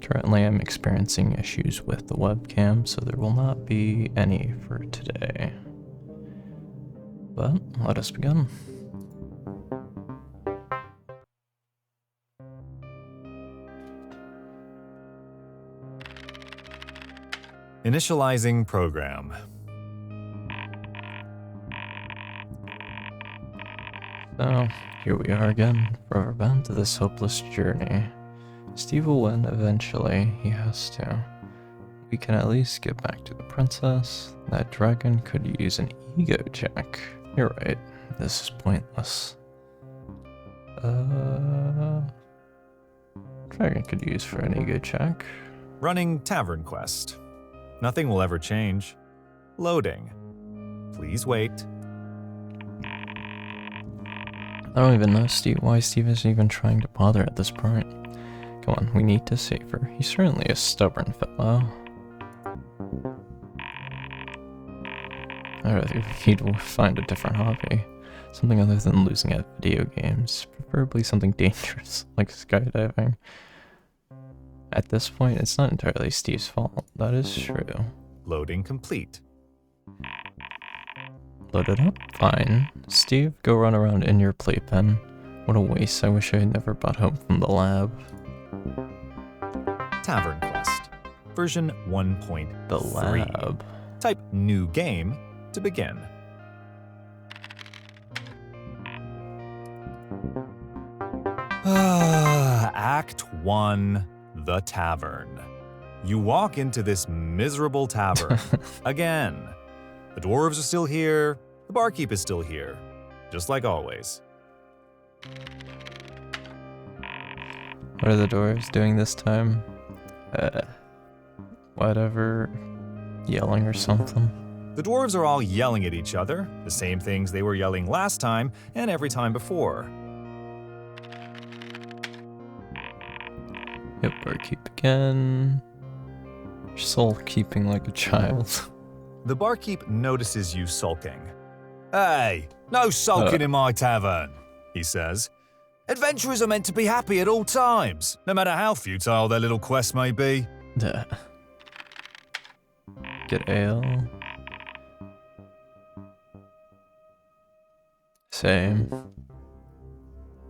Currently, I'm experiencing issues with the webcam, so there will not be any for today. But let us begin. Initializing program. So, here we are again, for our bend to this hopeless journey. Steve will win eventually, he has to. We can at least get back to the princess. That dragon could use an ego check. You're right, this is pointless. Dragon could use for an ego check. Running TavernQuest. Nothing will ever change. Loading. Please wait. I don't even know why Steve is even trying to bother at this point. Come on, we need to save her. He's certainly a stubborn fellow. I'd rather he'd find a different hobby. Something other than losing at video games. Preferably something dangerous, like skydiving. At this point, it's not entirely Steve's fault. That is true. Loading complete. Load it up? Fine. Steve, go run around in your playpen. What a waste. I wish I had never brought home from the lab. TavernQuest. Version 1.3. The lab. Type new game to begin. Act 1. The Tavern. You walk into this miserable tavern. Again. The dwarves are still here. The barkeep is still here. Just like always. What are the dwarves doing this time? Whatever. Yelling or something. The dwarves are all yelling at each other, the same things they were yelling last time and every time before. Yep, barkeep again. Soul keeping like a child. The barkeep notices you sulking. Hey, no sulking in my tavern, he says. Adventurers are meant to be happy at all times, no matter how futile their little quest may be. Get ale. Same.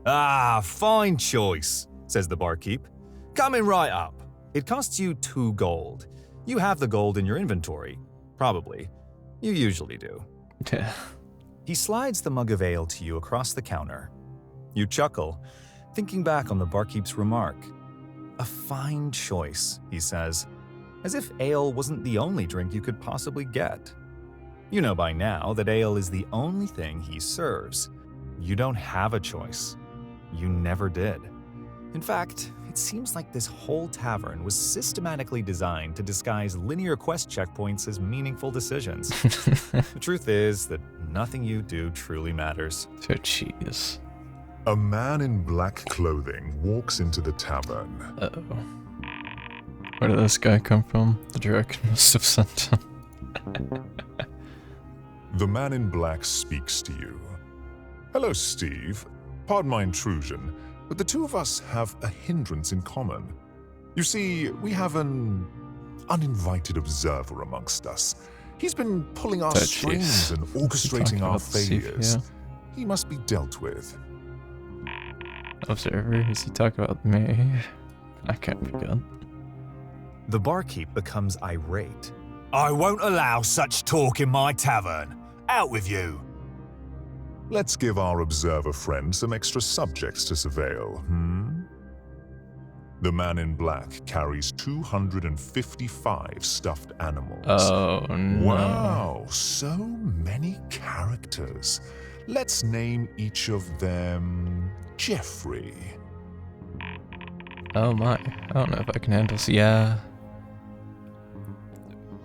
Ah, fine choice, says the barkeep. Coming right up. It costs you 2 gold. You have the gold in your inventory. Probably. You usually do. He slides the mug of ale to you across the counter. You chuckle, thinking back on the barkeep's remark. A fine choice, he says, as if ale wasn't the only drink you could possibly get. You know by now that ale is the only thing he serves. You don't have a choice. You never did. In fact, it seems like this whole tavern was systematically designed to disguise linear quest checkpoints as meaningful decisions. The truth is that nothing you do truly matters. So cheese. A man in black clothing walks into the tavern. Uh-oh. Where did this guy come from? The director must have sent him. The man in black speaks to you. Hello, Steve. Pardon my intrusion, but the two of us have a hindrance in common. You see, we have an uninvited observer amongst us. He's been pulling our strings and orchestrating our failures. He must be dealt with. Observer? Is he talking about me? That can't be good. The barkeep becomes irate. I won't allow such talk in my tavern. Out with you. Let's give our observer friend some extra subjects to surveil, The man in black carries 255 stuffed animals. Oh, no. Wow, so many characters. Let's name each of them Jeffrey. Oh my. I don't know if I can handle this. Yeah.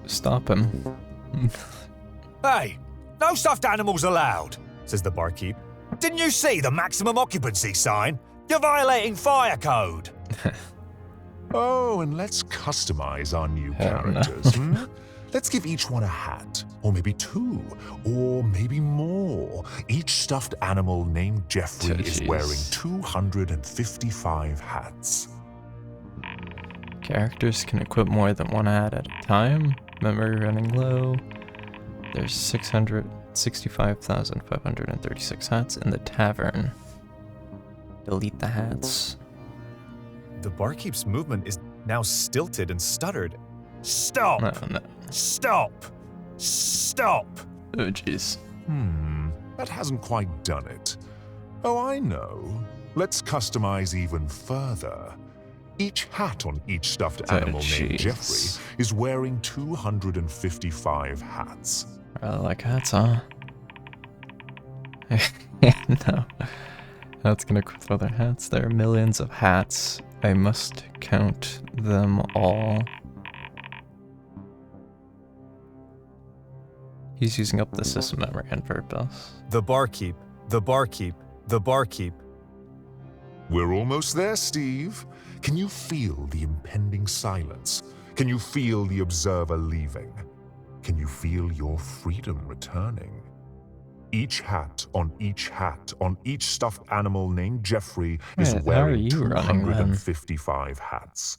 Stop him. Hey, no stuffed animals allowed, says the barkeep. Didn't you see the maximum occupancy sign? You're violating fire code. Oh, and let's customize our new characters. Let's give each one a hat, or maybe 2, or maybe more. Each stuffed animal named Jeffrey is wearing 255 hats. Characters can equip more than one hat at a time. Memory running low. There's 665,536 hats in the tavern. Delete the hats. The barkeep's movement is now stilted and stuttered. Stop! No, no. Stop! Stop! Oh, jeez. That hasn't quite done it. Oh, I know. Let's customize even further. Each hat on each stuffed animal named Jeffrey is wearing 255 hats. Rather like hats, huh? No. That's gonna throw their hats. There are millions of hats. I must count them all. He's using up the system memory on purpose. The barkeep, the barkeep, the barkeep. We're almost there, Steve. Can you feel the impending silence? Can you feel the observer leaving? Can you feel your freedom returning? Each hat on each stuffed animal named Jeffrey is wearing 255 hats.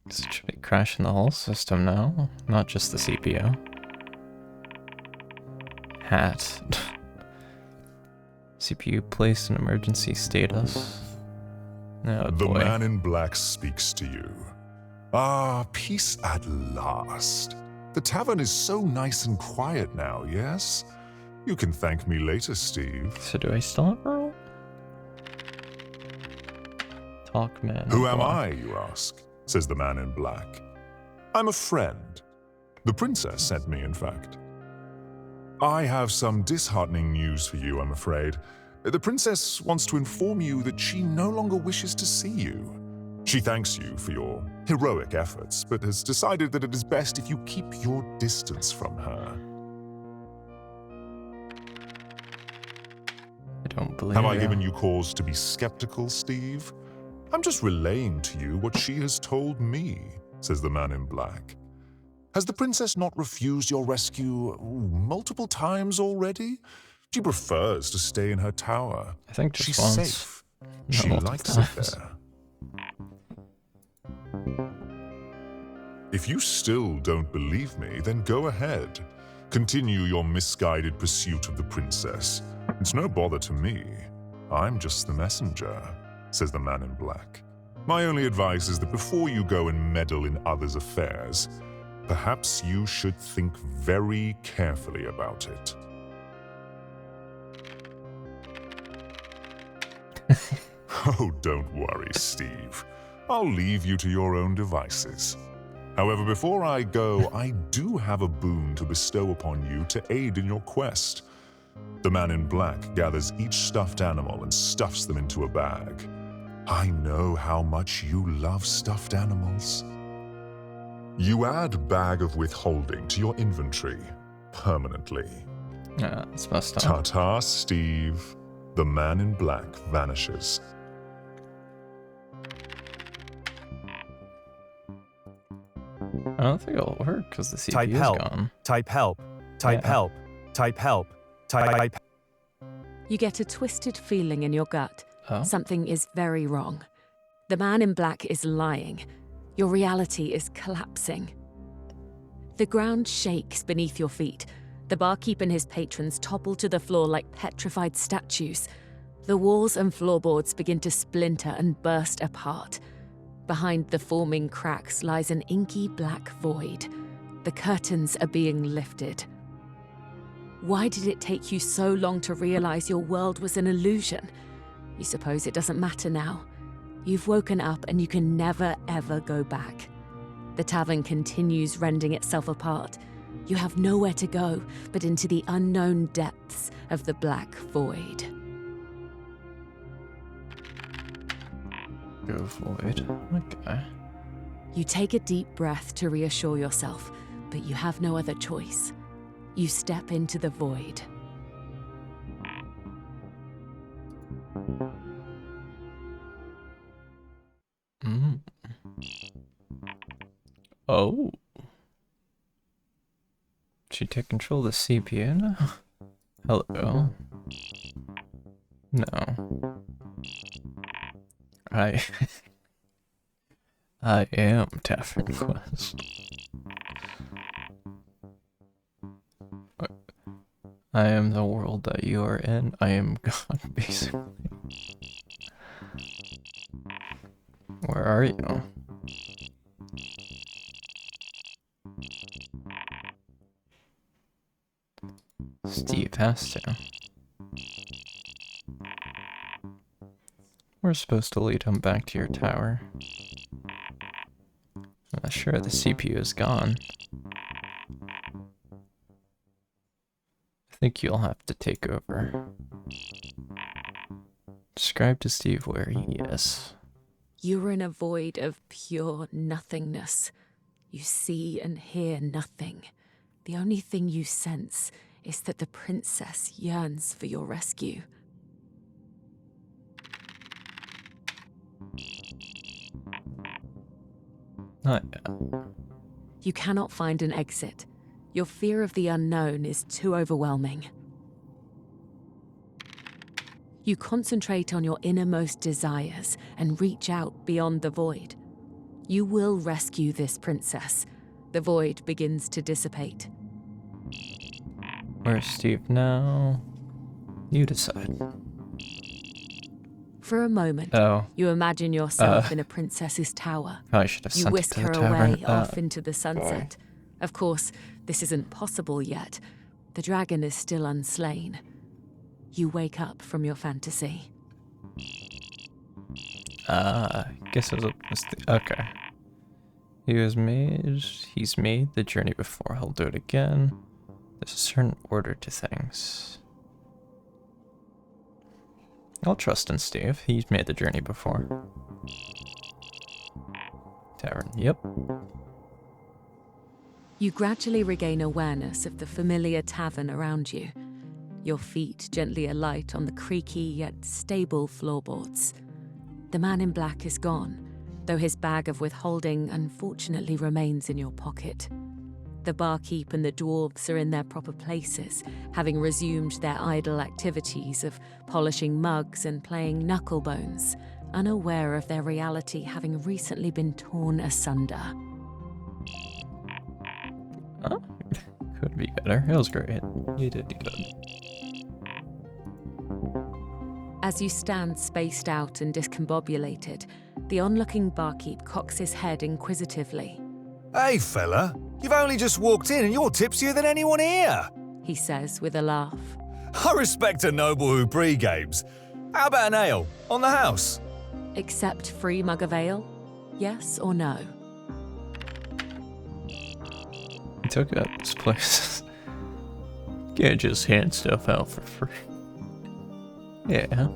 This should be crashing the whole system now, not just the CPU. Hat. CPU placed in emergency status. Oh, the boy. man in black speaks to you. Ah, peace at last. The tavern is so nice and quiet now, yes? You can thank me later, Steve. So do I still have a role? Talk, man. Who am I, you ask? Says the man in black. I'm a friend. The princess sent me, in fact. I have some disheartening news for you, I'm afraid. The princess wants to inform you that she no longer wishes to see you. She thanks you for your heroic efforts, but has decided that it is best if you keep your distance from her. I don't believe Have I given you cause to be skeptical, Steve? I'm just relaying to you what she has told me, says the man in black. Has the princess not refused your rescue multiple times already? She prefers to stay in her tower. I think just she's once. safe. Not She multiple likes times. it there. If you still don't believe me, then go ahead. Continue your misguided pursuit of the princess. It's no bother to me. I'm just the messenger, says the man in black. My only advice is that before you go and meddle in others' affairs, perhaps you should think very carefully about it. Oh, don't worry, Steve. I'll leave you to your own devices. However, before I go, I do have a boon to bestow upon you to aid in your quest. The man in black gathers each stuffed animal and stuffs them into a bag. I know how much you love stuffed animals. You add Bag of Withholding to your inventory permanently. Yeah, it's messed up. Ta-ta, Steve. The man in black vanishes. I don't think it'll work because the CPU Type is help. gone. Type help. Type Yeah. help. Type help. Type. You get a twisted feeling in your gut. Oh? Something is very wrong. The man in black is lying. Your reality is collapsing. The ground shakes beneath your feet. The barkeep and his patrons topple to the floor like petrified statues. The walls and floorboards begin to splinter and burst apart. Behind the forming cracks lies an inky black void. The curtains are being lifted. Why did it take you so long to realize your world was an illusion? You suppose it doesn't matter now. You've woken up and you can never, ever go back. The tavern continues rending itself apart. You have nowhere to go but into the unknown depths of the black void. Go void. Okay. You take a deep breath to reassure yourself, but you have no other choice. You step into the void. Oh. She take control of the CPU now? Hello. No. I I am TavernQuest. I am the world that you are in. I am God, basically. Where are you? Steve has to. We're supposed to lead him back to your tower. Sure, the CPU is gone. I think you'll have to take over. Describe to Steve where he is. You're in a void of pure nothingness. You see and hear nothing. The only thing you sense is that the princess yearns for your rescue. Not yet. You cannot find an exit. Your fear of the unknown is too overwhelming. You concentrate on your innermost desires and reach out beyond the void. You will rescue this princess. The void begins to dissipate. Where's Steve now? You decide. For a moment, you imagine yourself in a princess's tower. I should have You sent whisk it to her the tavern. away off into the sunset. Of course, this isn't possible yet. The dragon is still unslain. You wake up from your fantasy. Guess it was okay. He's made the journey before, he'll do it again. There's a certain order to things. I'll trust in Steve, he's made the journey before. Tavern, yep. You gradually regain awareness of the familiar tavern around you. Your feet gently alight on the creaky yet stable floorboards. The man in black is gone, though his bag of withholding unfortunately remains in your pocket. The barkeep and the dwarves are in their proper places, having resumed their idle activities of polishing mugs and playing knucklebones, unaware of their reality having recently been torn asunder. Oh, could be better. It was great. You did good. As you stand spaced out and discombobulated, the onlooking barkeep cocks his head inquisitively. Hey, fella, you've only just walked in and you're tipsier than anyone here, he says with a laugh. I respect a noble who pre-games. How about an ale? On the house? Accept free mug of ale? Yes or no? He took out this place. Can't just hand stuff out for free. Yeah,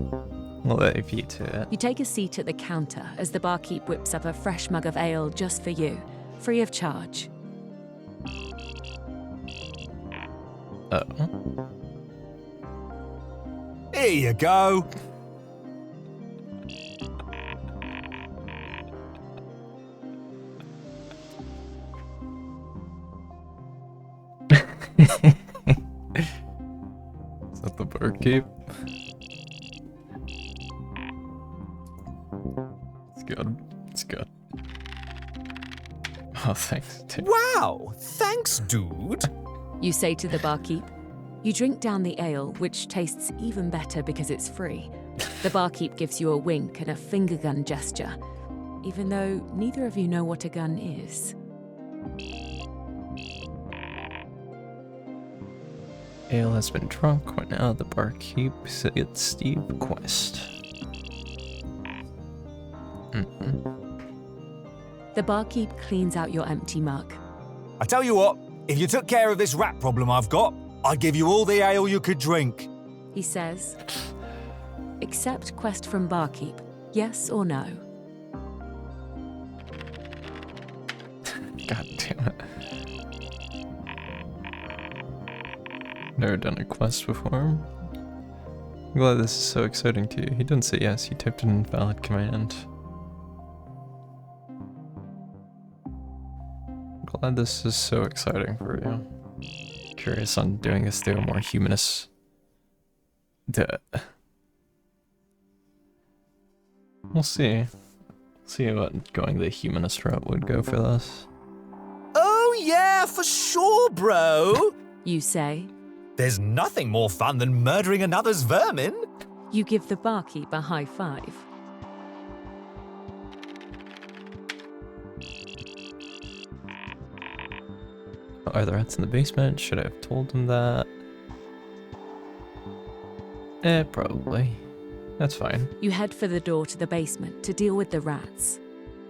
we'll let you to it. You take a seat at the counter as the barkeep whips up a fresh mug of ale just for you, free of charge. Here you go. Is that the barkeep? It's good. It's good. Oh, thanks, dude. Wow, thanks, dude. You say to the barkeep. You drink down the ale, which tastes even better because it's free. The barkeep gives you a wink and a finger gun gesture, even though neither of you know what a gun is. Ale has been drunk, when now the barkeep gets Steve Quest. The barkeep cleans out your empty mug. I tell you what, if you took care of this rat problem I've got, I'd give you all the ale you could drink. He says. Accept quest from barkeep, yes or no? God damn it. Never done a quest before. I'm glad this is so exciting to you. He didn't say yes, he typed an invalid command. Glad this is so exciting for you. Curious on doing this through a more humanist. We'll see. See what going the humanist route would go for this. Oh yeah, for sure, bro! You say. There's nothing more fun than murdering another's vermin. You give the barkeep a high five. Are the rats in the basement? Should I have told him that? Probably. That's fine. You head for the door to the basement to deal with the rats,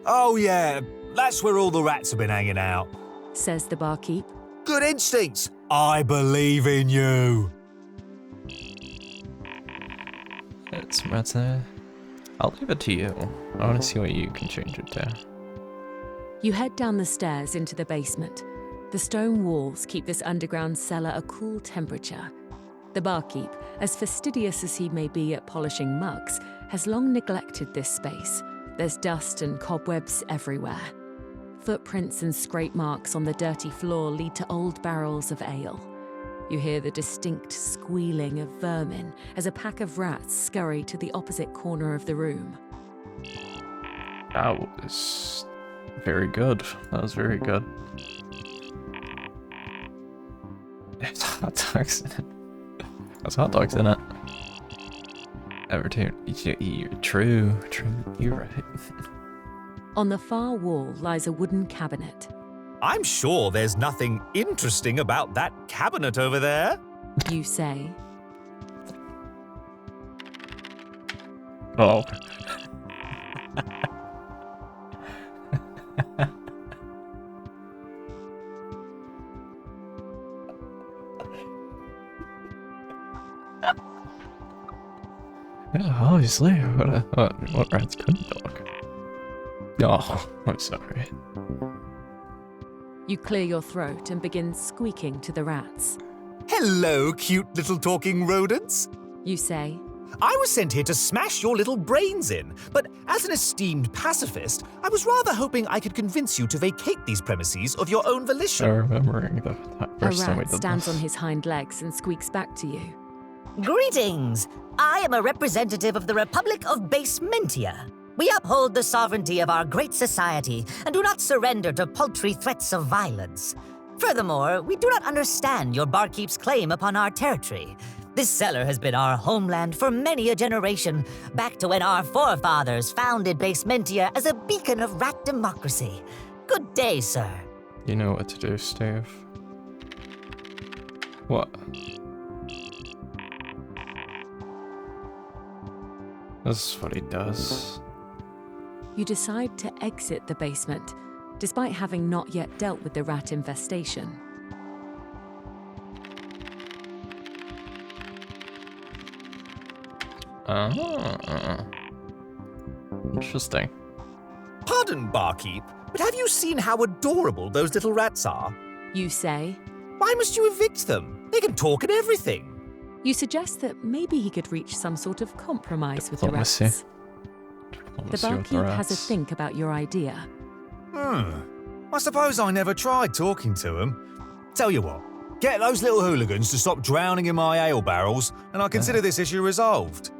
Oh yeah, that's where all the rats have been hanging out. says the barkeep. Good instincts. I believe in you. It's some rats there. I'll leave it to you. I want to see what you can change it to. You head down the stairs into the basement. The stone walls keep this underground cellar a cool temperature. The barkeep, as fastidious as he may be at polishing mugs, has long neglected this space. There's dust and cobwebs everywhere. Footprints and scrape marks on the dirty floor lead to old barrels of ale. You hear the distinct squealing of vermin as a pack of rats scurry to the opposite corner of the room. That was very good. That was very good. There's hot dogs in it. There's hot dogs in it. True. You're right. On the far wall lies a wooden cabinet. I'm sure there's nothing interesting about that cabinet over there. You say. Oh. Yeah, obviously. What rats couldn't talk? Oh, I'm sorry. You clear your throat and begin squeaking to the rats. Hello, cute little talking rodents. You say. I was sent here to smash your little brains in, but as an esteemed pacifist, I was rather hoping I could convince you to vacate these premises of your own volition. I'm remembering that A first time we rat did stands this. on his hind legs and squeaks back to you. Greetings! I am a representative of the Republic of Basementia. We uphold the sovereignty of our great society and do not surrender to paltry threats of violence. Furthermore, we do not understand your barkeep's claim upon our territory. This cellar has been our homeland for many a generation, back to when our forefathers founded Basementia as a beacon of rat democracy. Good day, sir. You know what to do, Steve. What? This is what he does. You decide to exit the basement, despite having not yet dealt with the rat infestation. Interesting. Pardon, barkeep, but have you seen how adorable those little rats are? You say. Why must you evict them? They can talk and everything. You suggest that maybe he could reach some sort of compromise with the rats. Diplomacy. The Diplomacy with the barkeep has a rats. think about your idea. I suppose I never tried talking to him. Tell you what, get those little hooligans to stop drowning in my ale barrels, and I consider this issue resolved.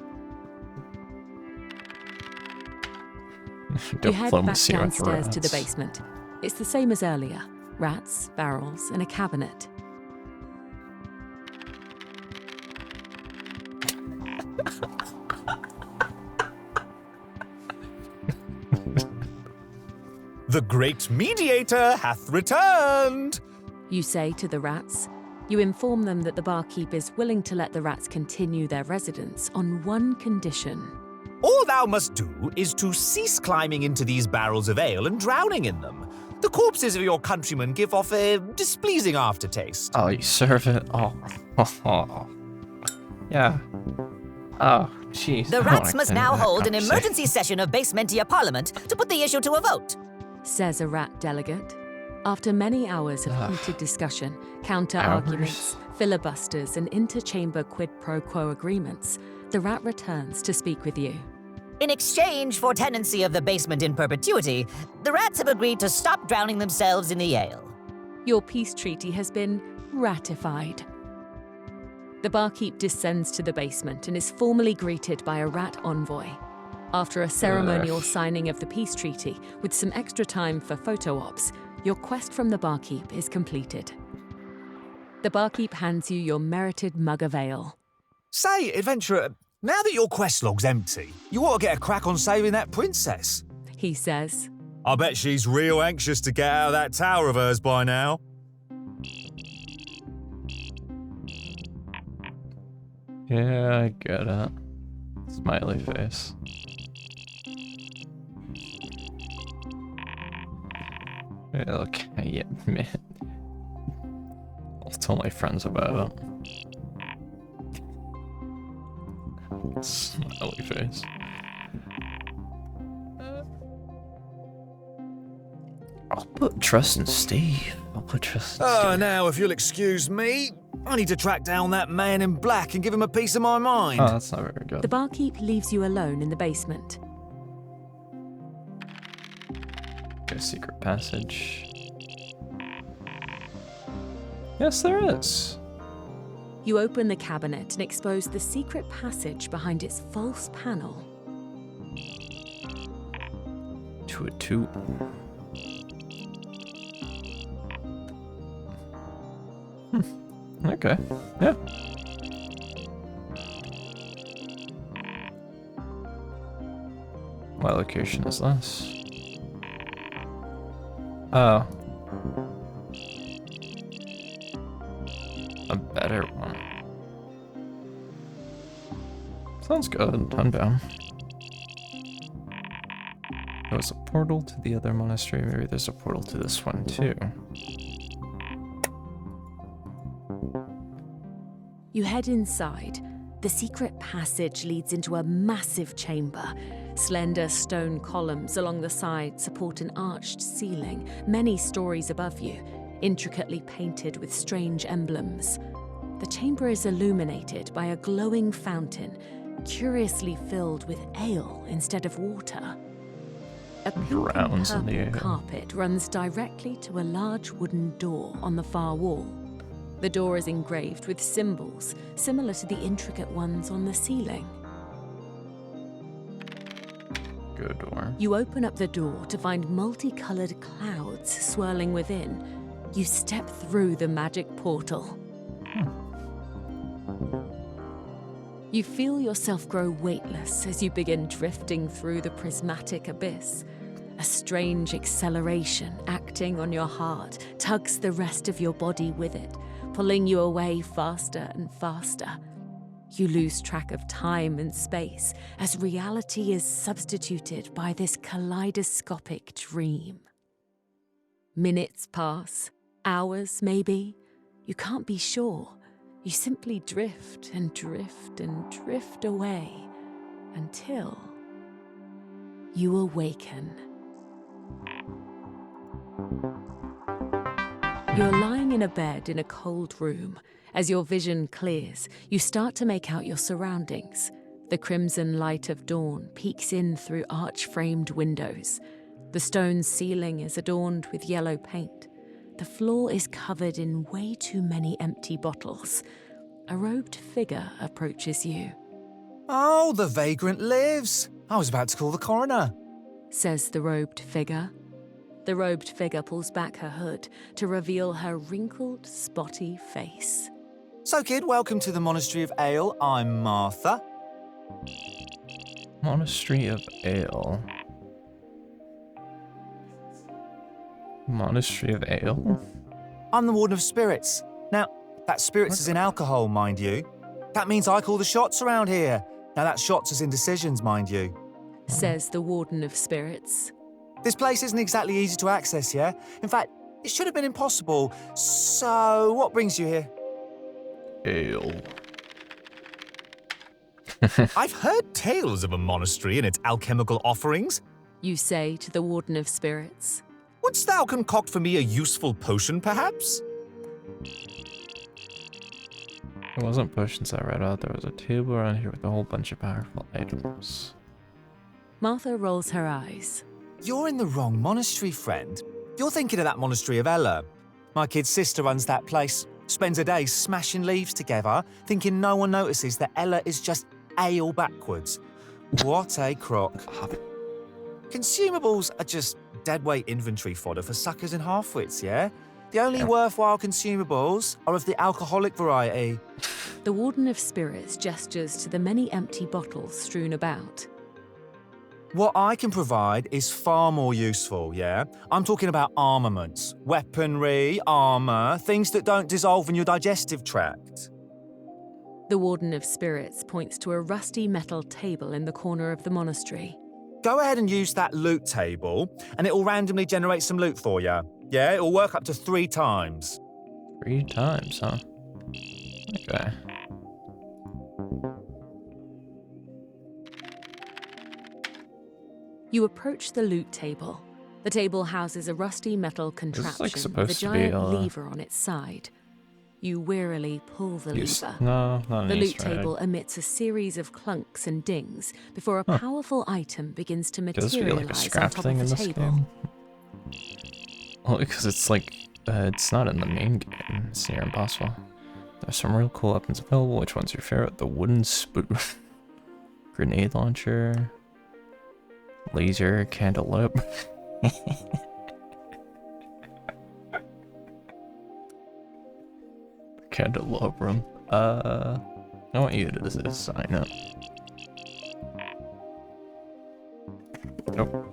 You head back Diplomacy with downstairs to the rats. basement. It's the same as earlier. Rats, barrels, and a cabinet. The great mediator hath returned! You say to the rats. You inform them that the barkeep is willing to let the rats continue their residence on one condition. All thou must do is to cease climbing into these barrels of ale and drowning in them. The corpses of your countrymen give off a displeasing aftertaste. Oh, you serve it? Oh. Yeah. Oh, jeez. The rats must now hold an emergency session of Basementia Parliament to put the issue to a vote. Says a rat delegate. After many hours of heated discussion, counter-arguments, filibusters, and inter-chamber quid pro quo agreements, the rat returns to speak with you. In exchange for tenancy of the basement in perpetuity, the rats have agreed to stop drowning themselves in the ale. Your peace treaty has been ratified. The barkeep descends to the basement and is formally greeted by a rat envoy. After a ceremonial signing of the peace treaty, with some extra time for photo ops, your quest from the barkeep is completed. The barkeep hands you your merited mug of ale. Say, adventurer, now that your quest log's empty, you ought to get a crack on saving that princess. He says. I bet she's real anxious to get out of that tower of hers by now. Yeah, I get it. Smiley face. Yeah, look, yeah, man. I'll tell my friends about it. Smiley face. I'll put trust in Steve. I'll put trust in Steve. Now, if you'll excuse me, I need to track down that man in black and give him a piece of my mind. Oh, that's not very good. The barkeep leaves you alone in the basement. A secret passage. Yes, there is. You open the cabinet and expose the secret passage behind its false panel. To a tube. Okay. Yeah. What location is this? Oh. A better one. Sounds good. I'm down. There was a portal to the other monastery. Maybe there's a portal to this one too. You head inside. The secret passage leads into a massive chamber. Slender stone columns along the side support an arched ceiling, many stories above you, intricately painted with strange emblems. The chamber is illuminated by a glowing fountain, curiously filled with ale instead of water. A pink and Drowns in the purple ale. carpet runs directly to a large wooden door on the far wall. The door is engraved with symbols, similar to the intricate ones on the ceiling. Good door. You open up the door to find multicolored clouds swirling within. You step through the magic portal. You feel yourself grow weightless as you begin drifting through the prismatic abyss. A strange acceleration acting on your heart tugs the rest of your body with it, pulling you away faster and faster. You lose track of time and space as reality is substituted by this kaleidoscopic dream. Minutes pass, hours maybe. You can't be sure. You simply drift and drift and drift away until you awaken. You're lying in a bed in a cold room. As your vision clears, you start to make out your surroundings. The crimson light of dawn peeks in through arch-framed windows. The stone ceiling is adorned with yellow paint. The floor is covered in way too many empty bottles. A robed figure approaches you, Oh, the vagrant lives. I was about to call the coroner. says the robed figure. The robed figure pulls back her hood to reveal her wrinkled, spotty face. So, kid, welcome to the Monastery of Ale. I'm Martha. Monastery of Ale. Monastery of Ale? I'm the Warden of Spirits. Now, that spirits is in alcohol, mind you. That means I call the shots around here. Now, that shots is in decisions, mind you. Says the Warden of Spirits. This place isn't exactly easy to access, yeah? In fact, it should have been impossible. So, what brings you here? Ale. I've heard tales of a monastery and its alchemical offerings. You say to the Warden of Spirits. Wouldst thou concoct for me a useful potion, perhaps? It wasn't potions I read out. There was a table around here with a whole bunch of powerful items. Martha rolls her eyes. You're in the wrong monastery, friend. You're thinking of that monastery of Ella. My kid's sister runs that place. Spends her days smashing leaves together, thinking no one notices that Ella is just ale backwards. What a crock. Consumables are just deadweight inventory fodder for suckers and halfwits, yeah? The only worthwhile consumables are of the alcoholic variety. The Warden of Spirits gestures to the many empty bottles strewn about. What I can provide is far more useful, yeah? I'm talking about armaments, weaponry, armor, things that don't dissolve in your digestive tract. The Warden of Spirits points to a rusty metal table in the corner of the monastery. Go ahead and use that loot table, and it'll randomly generate some loot for you. Yeah, it'll work up to 3 times. 3 times, huh? Okay. You approach the loot table. The table houses a rusty metal contraption with a supposed to be, giant lever on its side. You wearily pull the lever. No, not The an loot Easter egg. table emits a series of clunks and dings before a powerful item begins to Could this be like a materialize on scrap top thing of in the this table. game? Well, because it's like, it's not in the main game. It's near impossible. There's some real cool weapons available. Which one's your favorite? The wooden spoon. Grenade launcher. Laser cantaloupe. Candelabrum. I want you to sign up. Nope.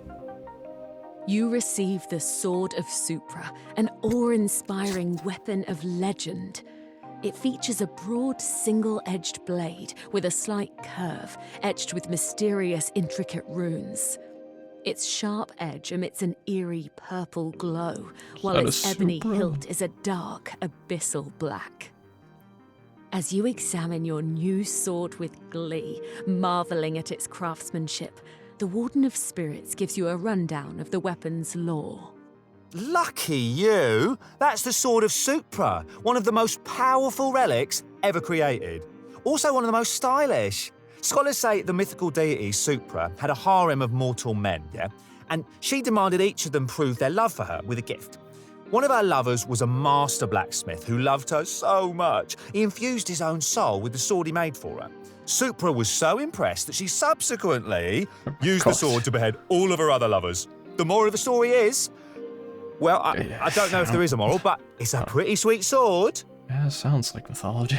You receive the Sword of Supra, an awe-inspiring weapon of legend. It features a broad, single-edged blade with a slight curve, etched with mysterious, intricate runes. Its sharp edge emits an eerie purple glow, while that its a ebony Supra? hilt is a dark, abyssal black. As you examine your new sword with glee, marveling at its craftsmanship, the Warden of Spirits gives you a rundown of the weapon's lore. Lucky you! That's the Sword of Supra, one of the most powerful relics ever created. Also one of the most stylish. Scholars say the mythical deity Supra had a harem of mortal men, yeah? And she demanded each of them prove their love for her with a gift. One of her lovers was a master blacksmith who loved her so much, he infused his own soul with the sword he made for her. Supra was so impressed that she subsequently used the sword to behead all of her other lovers. The moral of the story is, well, I don't know if there is a moral, but it's a pretty sweet sword. Yeah, sounds like mythology.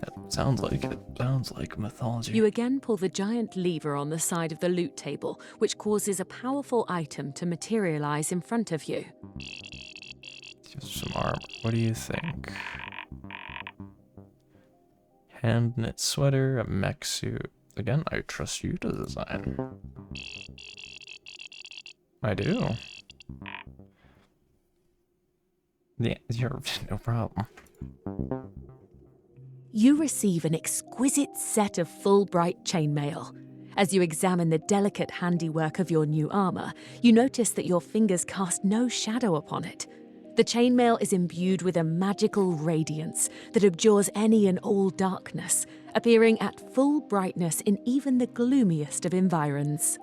It sounds like mythology. You again pull the giant lever on the side of the loot table, which causes a powerful item to materialize in front of you. Just some armor. What do you think? Hand knit sweater, a mech suit. Again, I trust you to design. I do. Yeah, you're no problem. You receive an exquisite set of Fulbright chainmail. As you examine the delicate handiwork of your new armor, you notice that your fingers cast no shadow upon it. The chainmail is imbued with a magical radiance that abjures any and all darkness, appearing at full brightness in even the gloomiest of environs.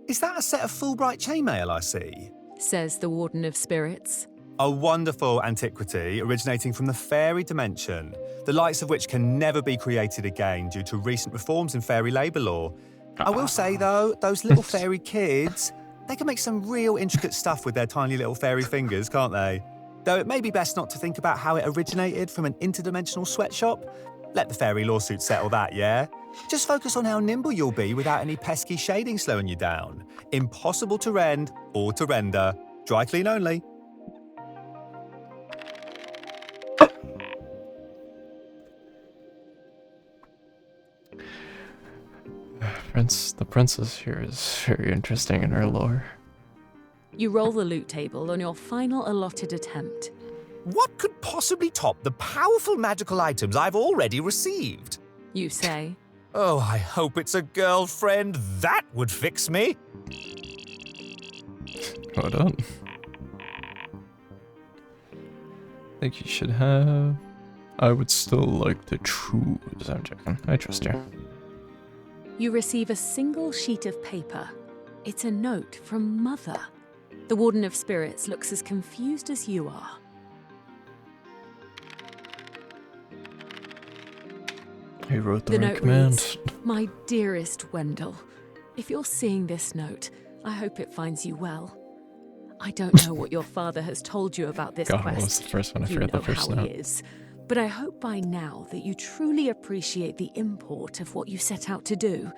Is that a set of Fulbright chainmail I see? Says the Warden of Spirits. A wonderful antiquity originating from the fairy dimension, the likes of which can never be created again due to recent reforms in fairy labour law. I will say, though, those little fairy kids, they can make some real intricate stuff with their tiny little fairy fingers, can't they? Though it may be best not to think about how it originated from an interdimensional sweatshop. Let the fairy lawsuit settle that, yeah? Just focus on how nimble you'll be without any pesky shading slowing you down. Impossible to rend or to render. Dry clean only. The princess here is very interesting in her lore. You roll the loot table on your final allotted attempt. What could possibly top the powerful magical items I've already received? You say. Oh, I hope it's a girlfriend. That would fix me. Hold on. I think you should have... I would still like to choose. I'm joking. I trust you. You receive a single sheet of paper. It's a note from Mother. The Warden of Spirits looks as confused as you are. He wrote the The right note command. reads, "My dearest Wendell, if you're seeing this note, I hope it finds you well. I don't know what your father has told you about this God, quest. what was the first one? I You forgot know the first how note. he is. But I hope by now that you truly appreciate the import of what you set out to do.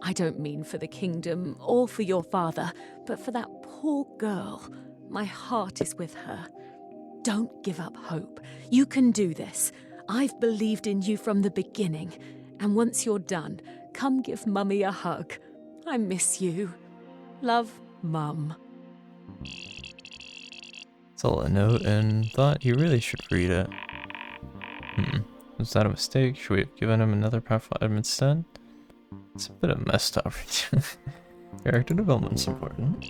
I don't mean for the kingdom or for your father, but for that poor girl. My heart is with her. Don't give up hope. You can do this. I've believed in you from the beginning. And once you're done, come give Mummy a hug. I miss you. Love, Mum." It's all a note and thought he really should read it. Was that a mistake? Should we have given him another powerful item instead? It's a bit of messed up. Character development's important.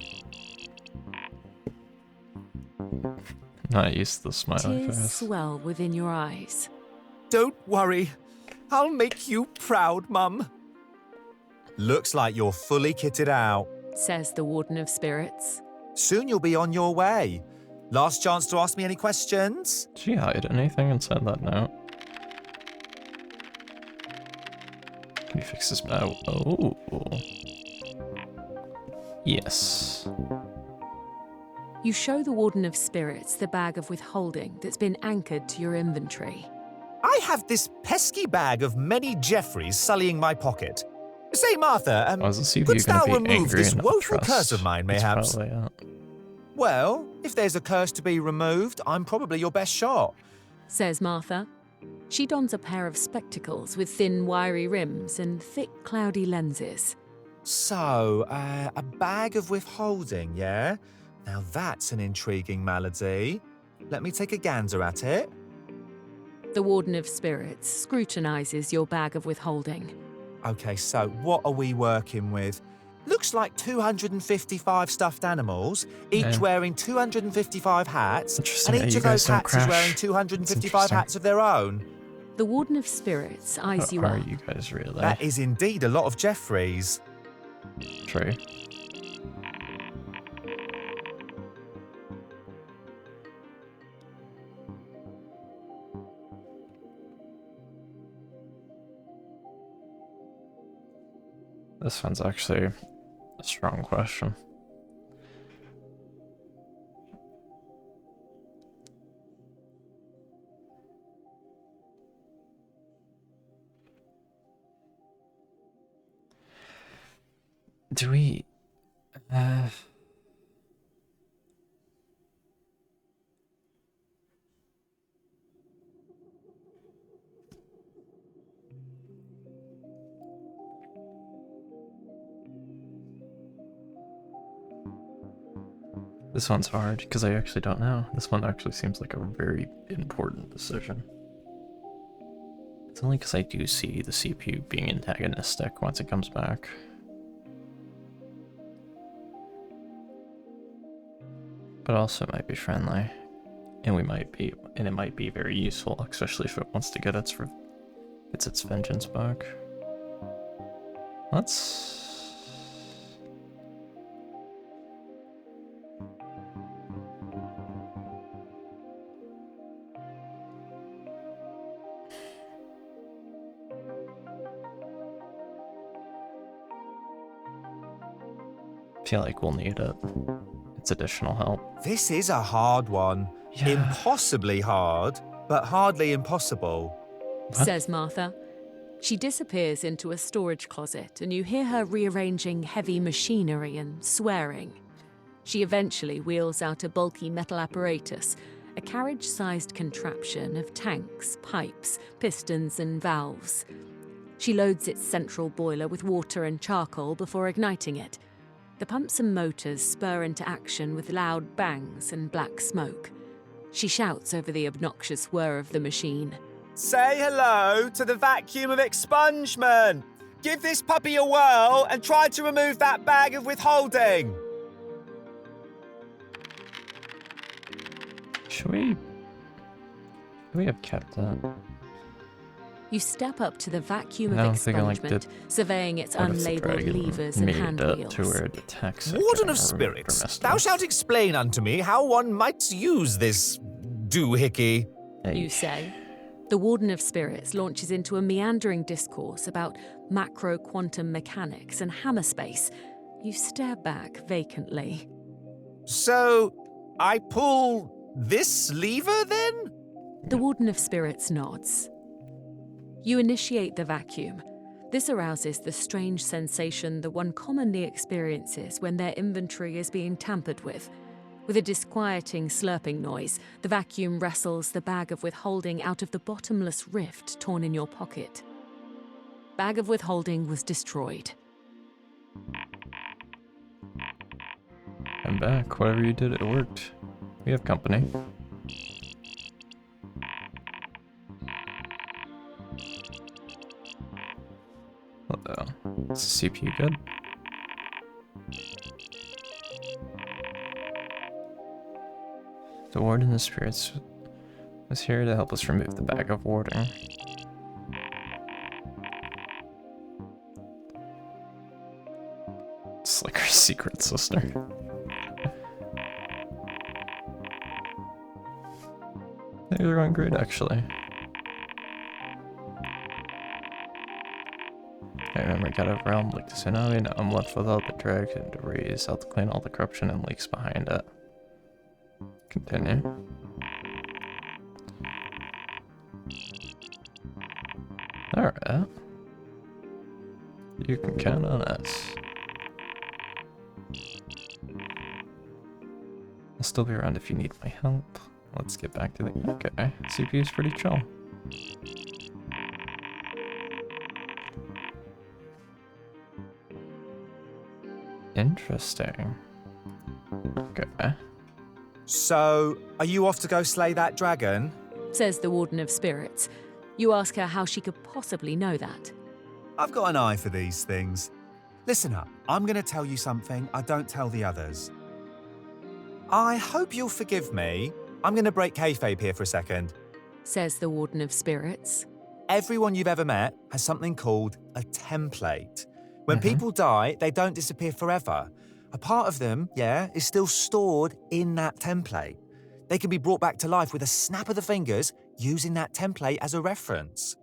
Not used to the smiley Tears face. swell within your eyes. Don't worry. I'll make you proud, Mum. Looks like you're fully kitted out. Says the Warden of Spirits. Soon you'll be on your way. Last chance to ask me any questions? Did she hide anything inside that note? Can you fix this map? Oh. Yes. You show the Warden of Spirits the bag of withholding that's been anchored to your inventory. I have this pesky bag of many Jeffreys sullying my pocket. Say, Martha, Let's see if couldst you're thou gonna be remove angry this and woeful trust. curse of mine, That's mayhaps? probably it. Well, if there's a curse to be removed, I'm probably your best shot. Says Martha. She dons a pair of spectacles with thin, wiry rims and thick, cloudy lenses. So, a bag of withholding, yeah? Now that's an intriguing malady. Let me take a gander at it. The Warden of Spirits scrutinizes your bag of withholding. Okay, so what are we working with? Looks like 255 stuffed animals, each Yeah. wearing 255 hats, Interesting and that each you of those guys don't hats is wearing crash. 255 That's hats of their own. The Warden of Spirits eyes you Are up. you guys really? That is indeed a lot of Jeffreys. True. This one's actually a strong question. Do we... This one's hard, because I actually don't know. This one actually seems like a very important decision. It's only because I do see the CPU being antagonistic once it comes back. But also it might be friendly. And it might be very useful, especially if it wants to get its vengeance back. Let's... feel like we'll need it. It's additional help. This is a hard one. Yeah. Impossibly hard, but hardly impossible. What? Says Martha. She disappears into a storage closet and you hear her rearranging heavy machinery and swearing. She eventually wheels out a bulky metal apparatus, a carriage-sized contraption of tanks, pipes, pistons and valves. She loads its central boiler with water and charcoal before igniting it. The pumps and motors spur into action with loud bangs and black smoke. She shouts over the obnoxious whir of the machine. Say hello to the vacuum of expungement. Give this puppy a whirl and try to remove that bag of withholding. Should we have kept that? You step up to the vacuum Now of I'm thinking, like, expungement, surveying its What if the unlabeled dragon levers and made hand it wheels. to where it detects it Warden getting of removed or Spirits, messed thou up? shalt explain unto me how one might use this doohickey. Hey, You say. The Warden of Spirits launches into a meandering discourse about macro-quantum mechanics and hammer space. You stare back vacantly. So, I pull this lever then? The Warden of Spirits nods. You initiate the vacuum. This arouses the strange sensation that one commonly experiences when their inventory is being tampered with. With a disquieting slurping noise, the vacuum wrestles the bag of withholding out of the bottomless rift torn in your pocket. Bag of withholding was destroyed. I'm back. Whatever you did, it worked. We have company. Hello. Is the CPU good? The Warden of Spirits was here to help us remove the bag of warding. It's like our secret sister. Things are going great, actually. I remember I got overwhelmed like the tsunami. Now I'm left without the dragon to raise out to clean all the corruption and leaks behind it. Continue. Alright. You can count on us. I'll still be around if you need my help. Let's get back to the... Okay, CPU's pretty chill. Interesting. Okay. So, are you off to go slay that dragon? Says the Warden of Spirits. You ask her how she could possibly know that. I've got an eye for these things. Listen up, I'm going to tell you something I don't tell the others. I hope you'll forgive me. I'm going to break kayfabe here for a second. Says the Warden of Spirits. Everyone you've ever met has something called a template. When people die, they don't disappear forever. A part of them, is still stored in that template. They can be brought back to life with a snap of the fingers using that template as a reference.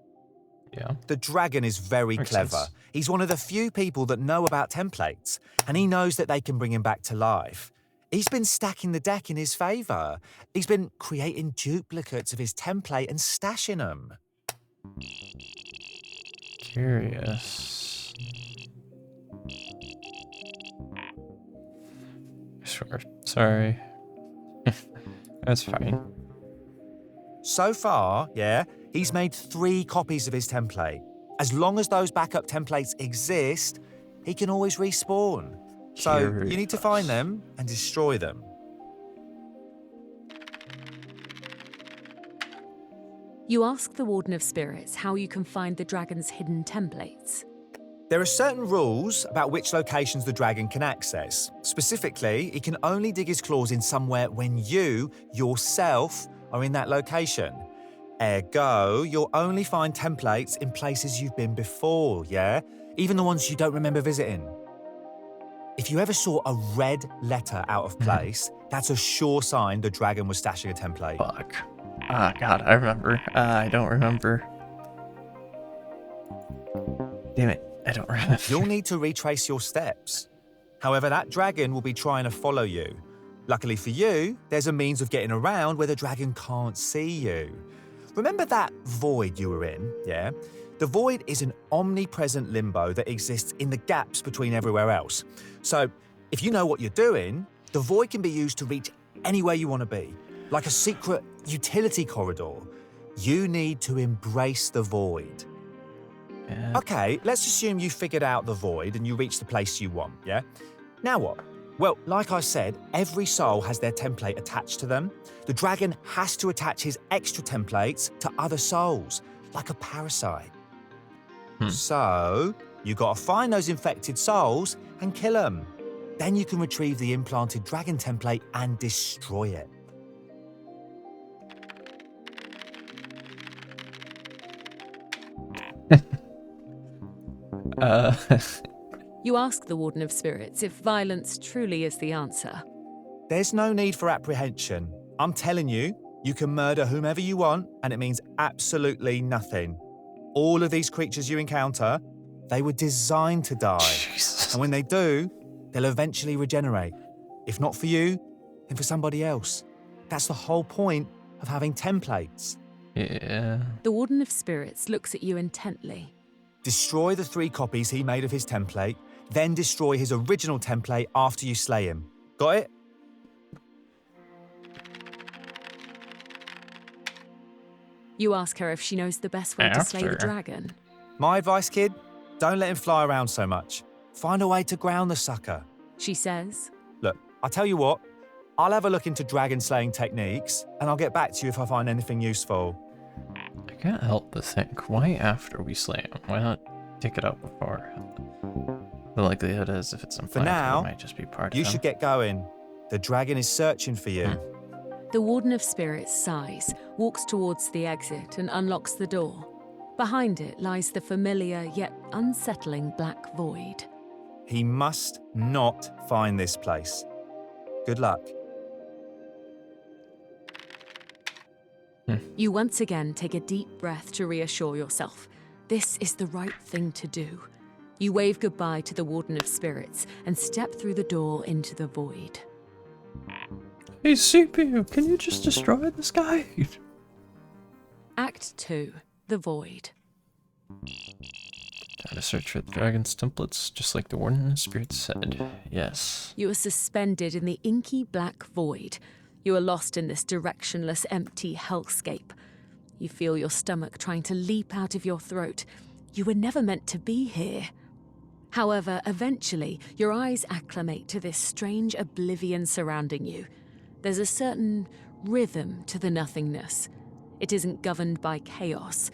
Yeah. The dragon is very Makes clever. sense. He's one of the few people that know about templates, and he knows that they can bring him back to life. He's been stacking the deck in his favour. He's been creating duplicates of his template and stashing them. Curious. Sure. Sorry. That's fine. So far, he's made 3 copies of his template. As long as those backup templates exist, he can always respawn. So you need to find them and destroy them. You ask the Warden of Spirits how you can find the dragon's hidden templates. There are certain rules about which locations the dragon can access. Specifically, he can only dig his claws in somewhere when you, yourself, are in that location. Ergo, you'll only find templates in places you've been before, even the ones you don't remember visiting. If you ever saw a red letter out of place, that's a sure sign the dragon was stashing a template. Fuck. Ah, God, I remember. I don't remember. Damn it, I don't remember. You'll need to retrace your steps. However, that dragon will be trying to follow you. Luckily for you, there's a means of getting around where the dragon can't see you. Remember that void you were in, The void is an omnipresent limbo that exists in the gaps between everywhere else. So, if you know what you're doing, the void can be used to reach anywhere you want to be, like a secret utility corridor. You need to embrace the void. Yeah. Okay, let's assume you figured out the void and you reached the place you want, Now what? Well, like I said, every soul has their template attached to them. The dragon has to attach his extra templates to other souls, like a parasite. So, you gotta find those infected souls and kill them. Then you can retrieve the implanted dragon template and destroy it. You ask the Warden of Spirits if violence truly is the answer. There's no need for apprehension. I'm telling you, You can murder whomever you want, and it means absolutely nothing. All of these creatures you encounter, they were designed to die. Jesus. And when they do, they'll eventually regenerate. If not for you, then for somebody else. That's the whole point of having templates. Yeah. The Warden of Spirits looks at you intently. Destroy the 3 copies he made of his template, then destroy his original template after you slay him. Got it? You ask her if she knows the best way to slay the After. dragon. My advice, kid, don't let him fly around so much. Find a way to ground the sucker. She says. Look, I'll tell you what, I'll have a look into dragon slaying techniques, and I'll get back to you if I find anything useful. I can't help but think, why after we slay him? Why not take it out before? The likelihood is if it's implanted, now, it might just be part of You him. should get going. The dragon is searching for you. The Warden of Spirits sighs, walks towards the exit and unlocks the door. Behind it lies the familiar yet unsettling black void. He must not find this place. Good luck. You once again take a deep breath to reassure yourself. This is the right thing to do. You wave goodbye to the Warden of Spirits and step through the door into the void. Hey, CPU, can you just destroy this guy? Act 2. The Void. Gotta search for the dragon's templates, just like the Warden of Spirits said. Yes. You are suspended in the inky black void. You are lost in this directionless, empty hellscape. You feel your stomach trying to leap out of your throat. You were never meant to be here. However, eventually, your eyes acclimate to this strange oblivion surrounding you. There's a certain rhythm to the nothingness. It isn't governed by chaos.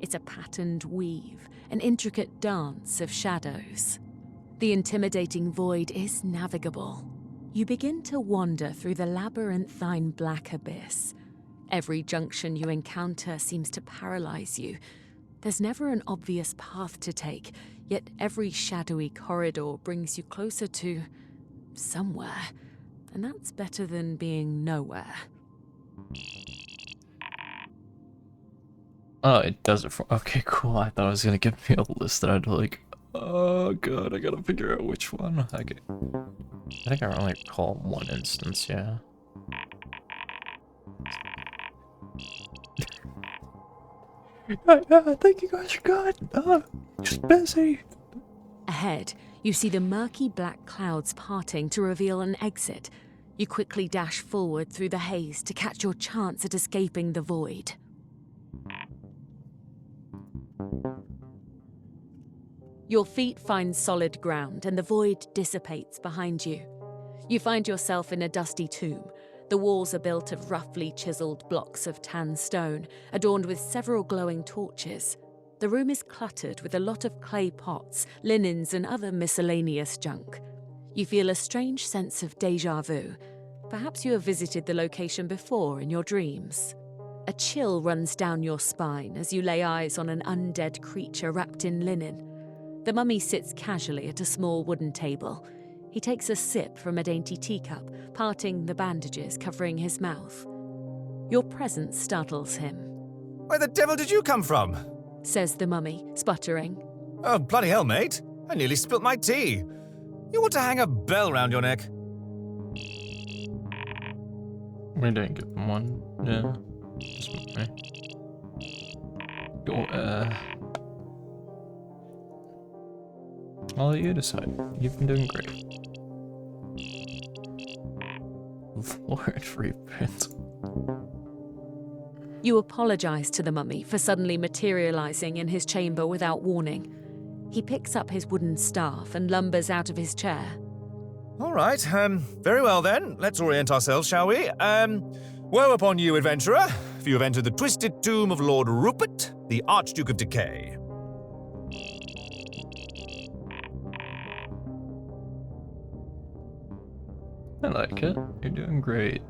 It's a patterned weave, an intricate dance of shadows. The intimidating void is navigable. You begin to wander through the labyrinthine black abyss. Every junction you encounter seems to paralyze you. There's never an obvious path to take, yet every shadowy corridor brings you closer to somewhere. And that's better than being nowhere. Oh, it does it for. Okay, cool. I thought it was gonna give me a list that I'd like. Oh god, I gotta figure out which one. I think I only recall one instance. Yeah. I think you guys are good. Just busy. Ahead, you see the murky black clouds parting to reveal an exit. You quickly dash forward through the haze to catch your chance at escaping the void. Your feet find solid ground and the void dissipates behind you. You find yourself in a dusty tomb. The walls are built of roughly chiseled blocks of tan stone, adorned with several glowing torches. The room is cluttered with a lot of clay pots, linens, and other miscellaneous junk. You feel a strange sense of déjà vu. Perhaps you have visited the location before in your dreams. A chill runs down your spine as you lay eyes on an undead creature wrapped in linen. The mummy sits casually at a small wooden table. He takes a sip from a dainty teacup, parting the bandages covering his mouth. Your presence startles him. Where the devil did you come from? Says the mummy, sputtering. Oh, bloody hell, mate. I nearly spilt my tea. You ought to hang a bell round your neck. We didn't give them one. Yeah. Just me. Go, I'll let you decide. You've been doing great. Lord reprint. You apologize to the mummy for suddenly materializing in his chamber without warning. He picks up his wooden staff and lumbers out of his chair. All right, very well then. Let's orient ourselves, shall we? Woe upon you, adventurer, for you have entered the twisted tomb of Lord Rupert, the Archduke of Decay. I like it. You're doing great.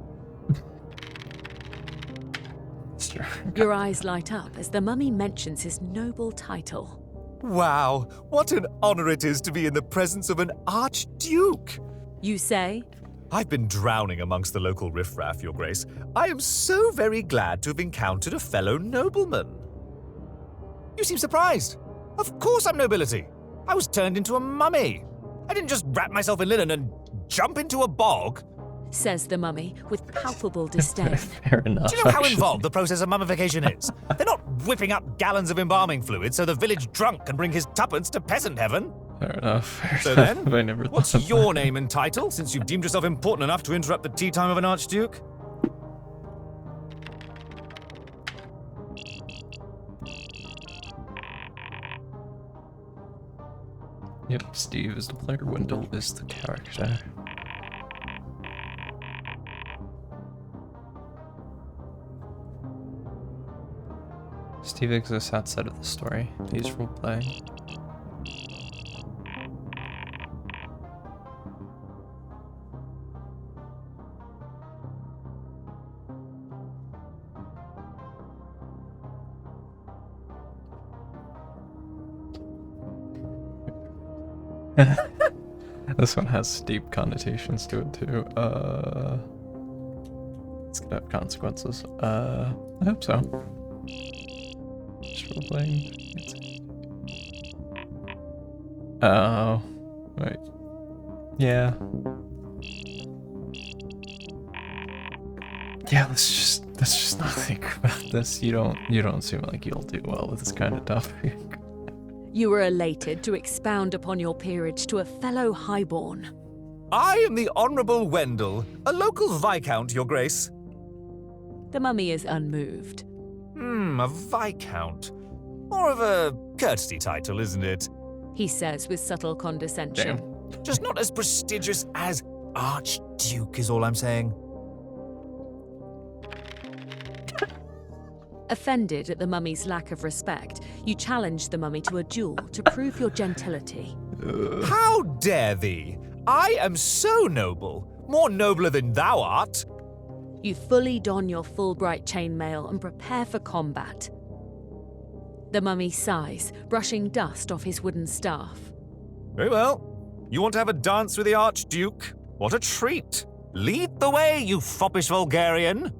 Your eyes light up as the mummy mentions his noble title. Wow, what an honor it is to be in the presence of an Archduke! You say, I've been drowning amongst the local riffraff, Your Grace. I am so very glad to have encountered a fellow nobleman. You seem surprised. Of course I'm nobility. I was turned into a mummy. I didn't just wrap myself in linen and jump into a bog. Says the mummy with palpable disdain. Fair enough. Do you know how actually. involved the process of mummification is? They're not whipping up gallons of embalming fluid so the village drunk can bring his tuppence to peasant heaven. Fair enough. Fair So enough. then, I never what's thought of your that. name and title, since you've deemed yourself important enough to interrupt the tea time of an archduke? Yep, Steve is the player, Wendell is the character. Steve exists outside of the story. He's roleplaying. This one has deep connotations to it too. It's gonna have consequences. I hope so. Just roleplaying. Oh, wait. Yeah. Yeah, let's just not think about this. You don't seem like you'll do well with this kind of topic. You were elated to expound upon your peerage to a fellow highborn. I am the Honourable Wendell, a local viscount, Your Grace. The mummy is unmoved. A viscount. More of a courtesy title, isn't it? He says with subtle condescension. Damn. Just not as prestigious as Archduke is all I'm saying. Offended at the mummy's lack of respect, you challenge the mummy to a duel to prove your gentility. How dare thee? I am so noble, more nobler than thou art. You fully don your Fulbright chainmail and prepare for combat. The mummy sighs, brushing dust off his wooden staff. Very well. You want to have a dance with the Archduke? What a treat. Lead the way, you foppish vulgarian.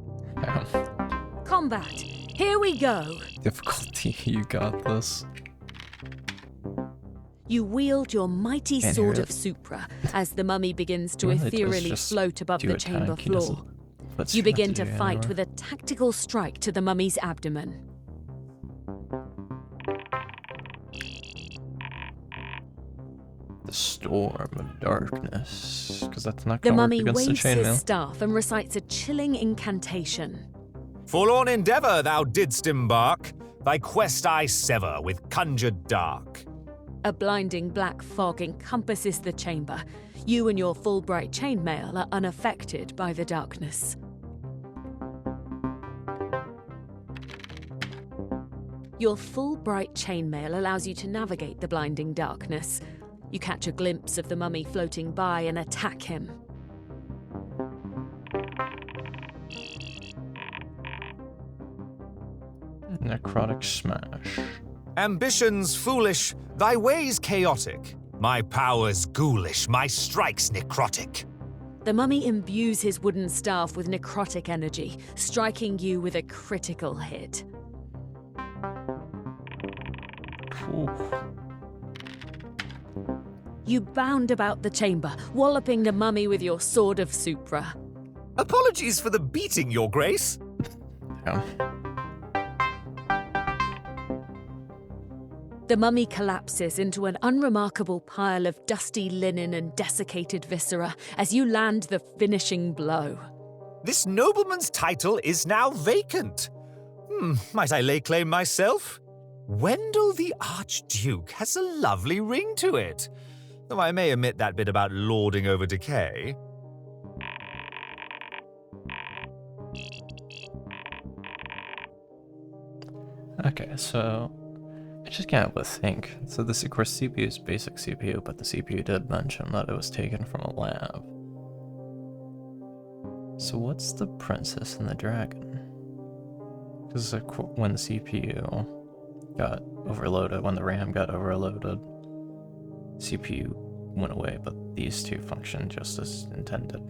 Combat! Here we go! Difficulty, you got this. You wield your mighty And sword here- of Supra as the mummy begins to Really does ethereally just float above do the a chamber tank, he floor. doesn't- Let's You try not begin to do fight anymore. with a tactical strike to the mummy's abdomen. The storm of darkness, because that's not The gonna work mummy against the waves his chainmail. staff and recites a chilling incantation. Forlorn endeavour thou didst embark, thy quest I sever with conjured dark. A blinding black fog encompasses the chamber. You and your Fulbright chainmail are unaffected by the darkness. Your Fulbright chainmail allows you to navigate the blinding darkness. You catch a glimpse of the mummy floating by and attack him. Necrotic smash. Ambitions foolish, thy ways chaotic. My powers ghoulish, my strikes necrotic. The mummy imbues his wooden staff with necrotic energy, striking you with a critical hit. Ooh. You bound about the chamber, walloping the mummy with your sword of Supra. Apologies for the beating, Your Grace. Yeah. The mummy collapses into an unremarkable pile of dusty linen and desiccated viscera as you land the finishing blow. This nobleman's title is now vacant. Might I lay claim myself? Wendell the Archduke has a lovely ring to it, though I may omit that bit about lording over decay. Okay, so I just can't help but think. So this, of course, CPU is basic CPU, but the CPU did mention that it was taken from a lab. So what's the princess and the dragon? Because when the CPU got overloaded, when the RAM got overloaded, CPU went away, but these two function just as intended.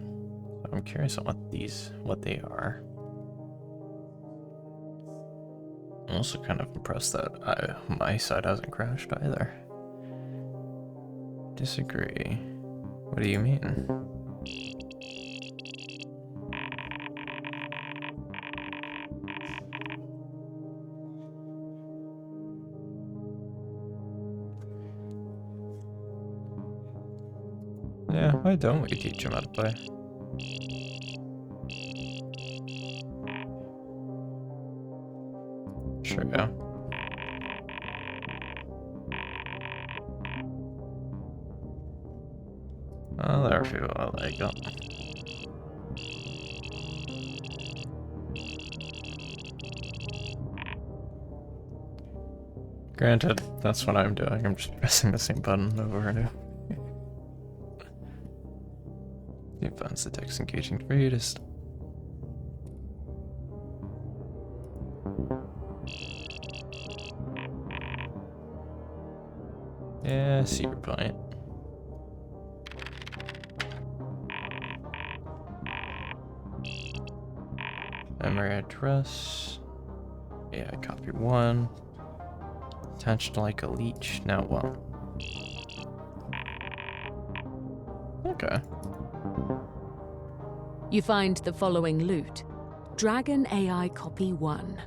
I'm curious on what they are. I'm also kind of impressed that my side hasn't crashed either. Disagree. What do you mean? Yeah, why don't we teach him how to play? Sure, yeah. Oh, there we go. Oh, there you go. Granted, that's what I'm doing. I'm just pressing the same button over and over. He finds the text engaging greatest. Yeah, I see your point. Memory address. Yeah, copy 1. Attached like a leech. Now what? Okay. You find the following loot. Dragon AI Copy 1.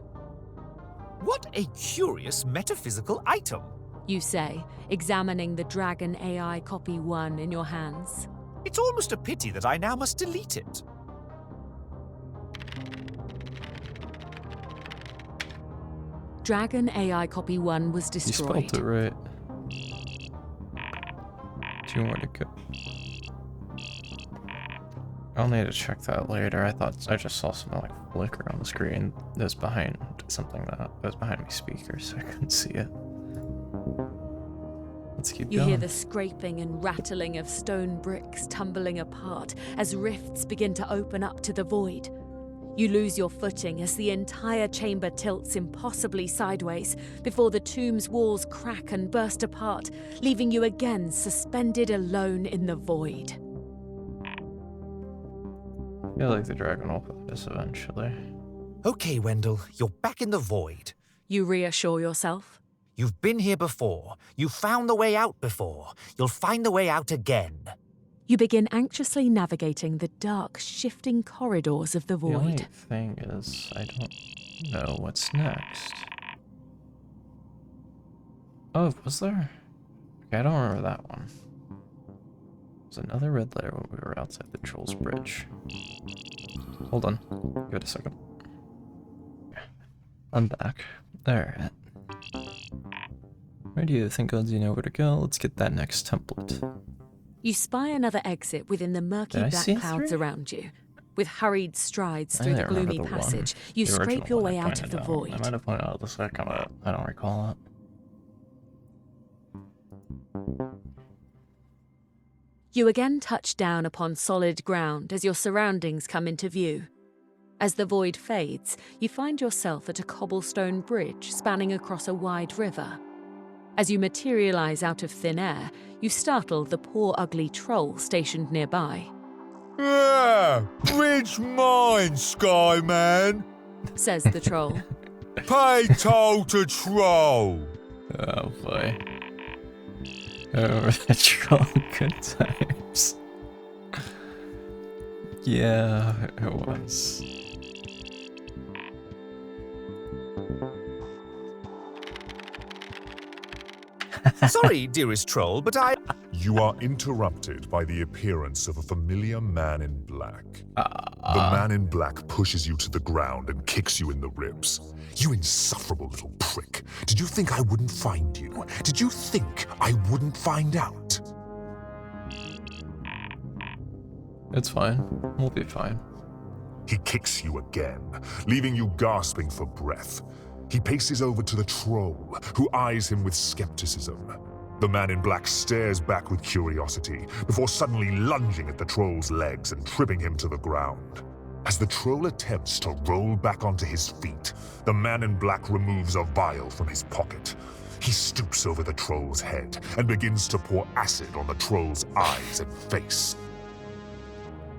What a curious metaphysical item. You say, examining the Dragon AI Copy 1 in your hands. It's almost a pity that I now must delete it. Dragon AI Copy 1 was You destroyed. spelled it right. 2 more to go. I'll need to check that later. I just saw something like flicker on the screen that was behind something that was behind my speaker, so I couldn't see it. Let's keep You going. hear the scraping and rattling of stone bricks tumbling apart as rifts begin to open up to the void. You lose your footing as the entire chamber tilts impossibly sideways before the tomb's walls crack and burst apart, leaving you again suspended alone in the void. I feel like the dragon will put this eventually. Okay, Wendell, you're back in the void. You reassure yourself. You've been here before. You've found the way out before. You'll find the way out again. You begin anxiously navigating the dark, shifting corridors of the The only void. thing is, I don't know what's next. Oh, was there? Okay, I don't remember that one. There's another red letter when we were outside the Troll's Bridge. Hold on. Give it a second. I'm back. Alright. Where do you think gods you know where to go? Let's get that next template. You spy another exit within the murky Did I black see clouds 3? around you. With hurried strides I through the didn't remember gloomy the one. passage, you The scrape original your one way I out of pointed the out. void. I might have pointed out the second, but I don't recall it. You again touch down upon solid ground as your surroundings come into view. As the void fades, you find yourself at a cobblestone bridge spanning across a wide river. As you materialize out of thin air, you startle the poor ugly troll stationed nearby. Yeah, bridge mine, Skyman. Says the troll. Pay toll to troll. Oh boy. Oh, the troll good times. Yeah, it was. Sorry, dearest troll, but I... You are interrupted by the appearance of a familiar man in black. The man in black pushes you to the ground and kicks you in the ribs. You insufferable little prick. Did you think I wouldn't find you? Did you think I wouldn't find out? It's fine. We'll be fine. He kicks you again, leaving you gasping for breath. He paces over to the troll, who eyes him with skepticism. The man in black stares back with curiosity, before suddenly lunging at the troll's legs and tripping him to the ground. As the troll attempts to roll back onto his feet, the man in black removes a vial from his pocket. He stoops over the troll's head and begins to pour acid on the troll's eyes and face.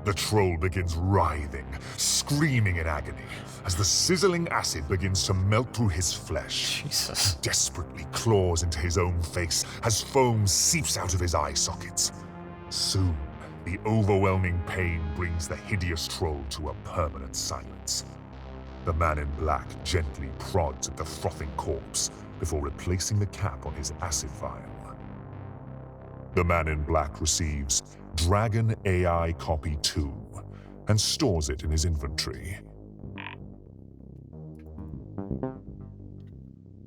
The troll begins writhing, screaming in agony, as the sizzling acid begins to melt through his flesh. Jesus. He desperately claws into his own face as foam seeps out of his eye sockets. Soon, the overwhelming pain brings the hideous troll to a permanent silence. The man in black gently prods at the frothing corpse before replacing the cap on his acid vial. The man in black receives Dragon AI Copy 2 and stores it in his inventory.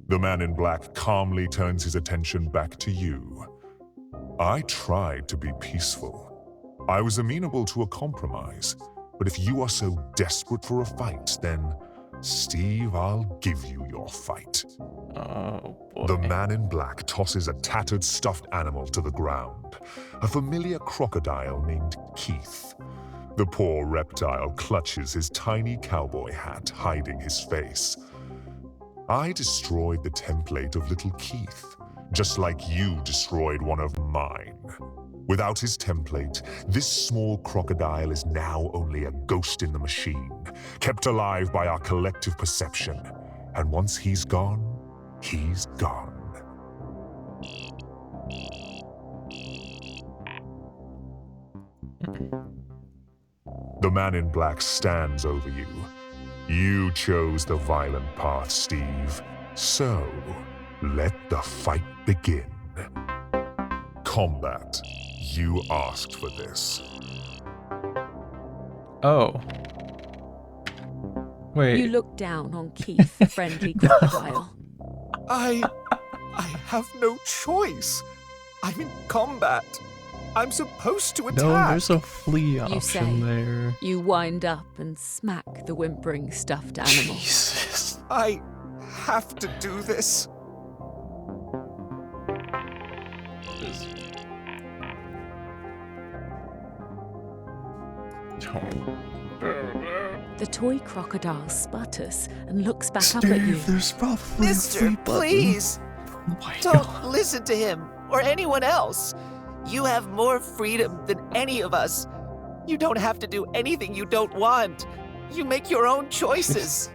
The man in black calmly turns his attention back to you. I tried to be peaceful. I was amenable to a compromise, but if you are so desperate for a fight, then, Steve, I'll give you your fight. Oh, boy. The man in black tosses a tattered stuffed animal to the ground, a familiar crocodile named Keith. The poor reptile clutches his tiny cowboy hat, hiding his face. I destroyed the template of little Keith, just like you destroyed one of mine. Without his template, this small crocodile is now only a ghost in the machine, kept alive by our collective perception. And once he's gone, he's gone. The man in black stands over you. You chose the violent path, Steve. So, let the fight begin. Combat. You asked for this. Oh. Wait. You look down on Keith, the friendly crocodile. I have no choice. I'm in combat. I'm supposed to attack. No, there's a flee option say. there. You wind up and smack the whimpering stuffed animal. Jesus. I have to do this. The toy crocodile sputters and looks back up at you. Steve, there's probably a Mister, free button. please, Why don't not? listen to him or anyone else. You have more freedom than any of us. You don't have to do anything you don't want. You make your own choices.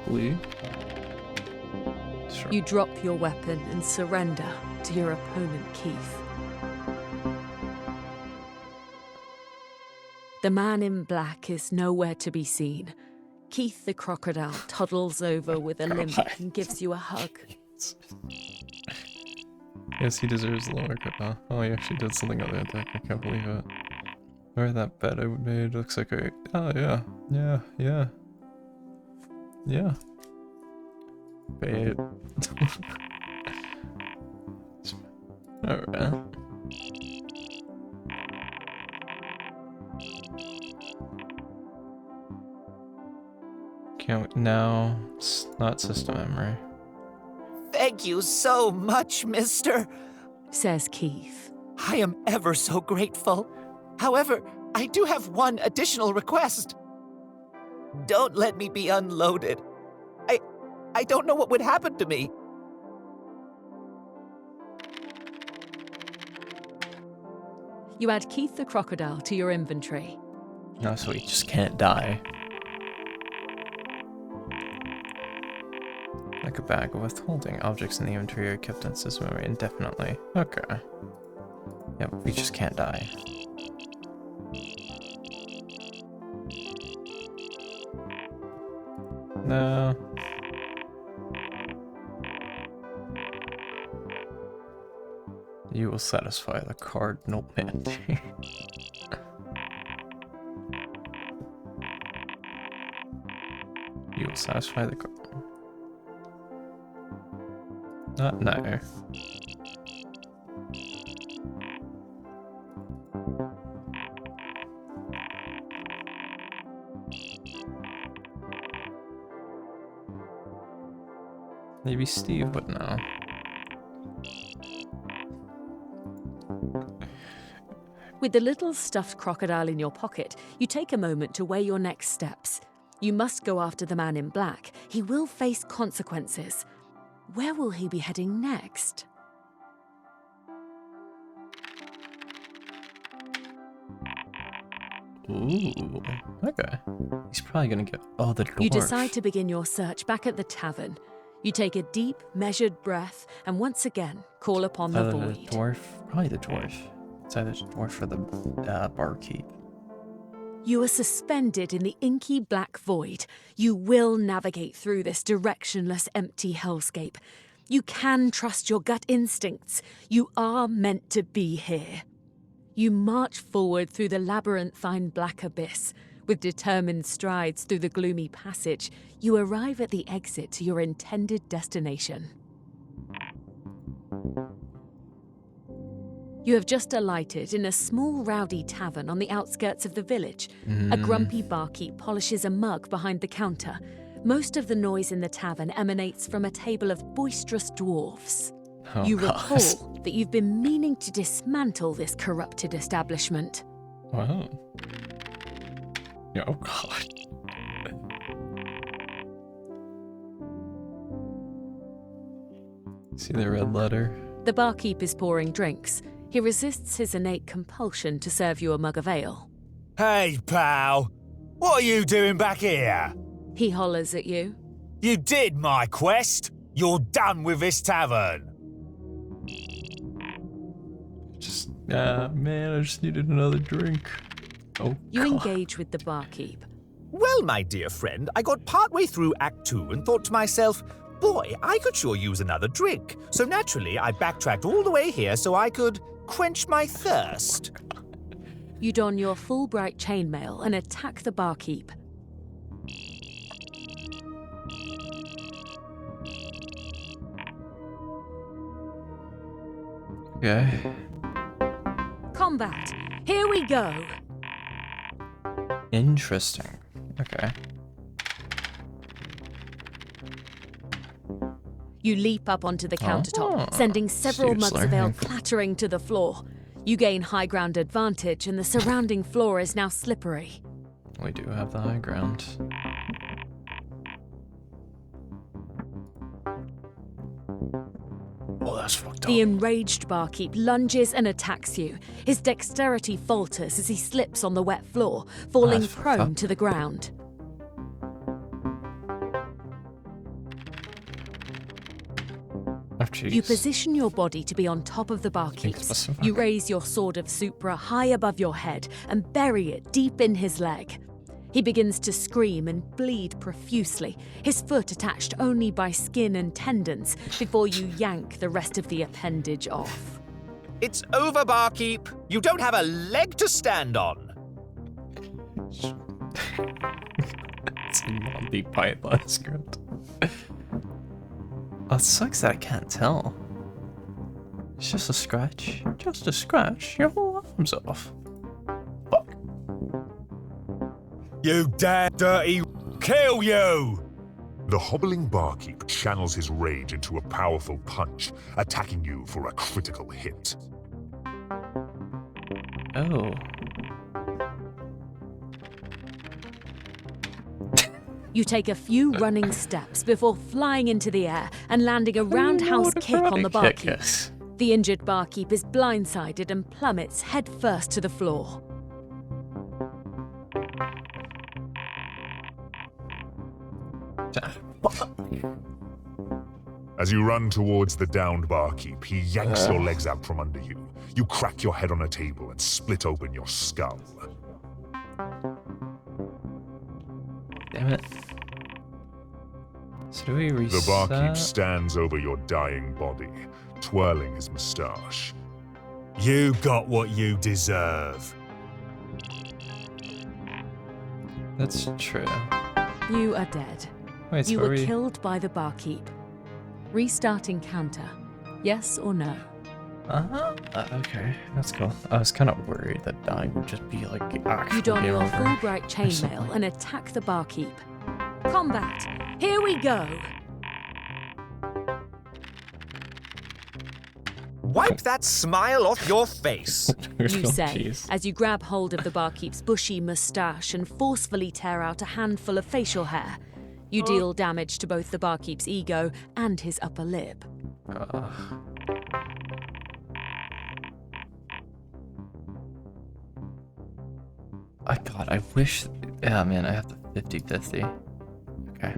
Flee? Sure. You drop your weapon and surrender to your opponent, Keith. The man in black is nowhere to be seen. Keith the crocodile toddles over with a limp and gives you a hug. Yes, he deserves the lower cut. Oh, he actually did something on the attack. I can't believe it. Or that bet I made looks like a... Oh, yeah. Yeah. Bait. Alright. Can't... No. It's not system memory. Thank you so much, mister. Says Keith. I am ever so grateful. However, I do have one additional request. Don't let me be unloaded. I don't know what would happen to me. You add Keith the crocodile to your inventory. No, so he just can't die. Like a bag of withholding. Objects in the inventory are kept in system memory indefinitely. Okay. Yep, we just can't die. No. You will satisfy the cardinal mandate. You will satisfy the card. No. Maybe Steve would know. With the little stuffed crocodile in your pocket, you take a moment to weigh your next steps. You must go after the man in black. He will face consequences. Where will he be heading next? Ooh, okay. He's probably gonna get. Oh, the dwarf. You decide to begin your search back at the tavern. You take a deep, measured breath and once again call upon the Either void. the dwarf, probably the dwarf. It's either the dwarf or the barkeep. You are suspended in the inky black void. You will navigate through this directionless, empty hellscape. You can trust your gut instincts. You are meant to be here. You march forward through the labyrinthine black abyss. With determined strides through the gloomy passage, you arrive at the exit to your intended destination. You have just alighted in a small, rowdy tavern on the outskirts of the village. A grumpy barkeep polishes a mug behind the counter. Most of the noise in the tavern emanates from a table of boisterous dwarfs. Oh, You God. recall that you've been meaning to dismantle this corrupted establishment. Wow. Yeah, oh god. See the red letter? The barkeep is pouring drinks. He resists his innate compulsion to serve you a mug of ale. Hey, pal. What are you doing back here? He hollers at you. You did my quest. You're done with this tavern. Just, man, I just needed another drink. Oh, You god. engage with the barkeep. Well, my dear friend, I got partway through Act 2 and thought to myself, boy, I could sure use another drink. So naturally, I backtracked all the way here so I could quench my thirst. You don your full bright chainmail and attack the barkeep. Okay. Combat! Here we go! Interesting. Okay. You leap up onto the countertop, Ah, sending several mugs of ale seriously? clattering to the floor. You gain high ground advantage, and the surrounding floor is now slippery. We do have the high ground. Oh, that's fucked up. The enraged barkeep lunges and attacks you. His dexterity falters as he slips on the wet floor, falling That's fucked prone up. to the ground. Oh, jeez. You position your body to be on top of the barkeep's. specific. You raise your sword of Supra high above your head and bury it deep in his leg. He begins to scream and bleed profusely, his foot attached only by skin and tendons, before you yank the rest of the appendage off. It's over, barkeep. You don't have a leg to stand on. It's a Monty Python script. Oh, it sucks that I can't tell. It's just a scratch. Just a scratch. Your whole arm's off. Fuck. You damn dirty. Kill you. The hobbling barkeep channels his rage into a powerful punch, attacking you for a critical hit. Oh. You take a few running steps before flying into the air and landing a roundhouse kick on the barkeep. Yes. The injured barkeep is blindsided and plummets headfirst to the floor. As you run towards the downed barkeep, he yanks your legs out from under you. You crack your head on a table and split open your skull. Damn it. So do we The reset? barkeep stands over your dying body, twirling his moustache. You got what you deserve. That's true. You are dead. Wait, so You are were we... killed by the barkeep. Restart encounter. Yes or no? Uh-huh. Okay, that's cool. I was kind of worried that dying would just be like actual You don game your over. full bright chainmail something. and attack the barkeep. Combat! Here we go! Wipe that smile off your face. You Oh, say, jeez. as you grab hold of the barkeep's bushy moustache and forcefully tear out a handful of facial hair. You deal damage to both the barkeep's ego and his upper lip. God, I wish. Yeah, man, I have the 50-50. Okay.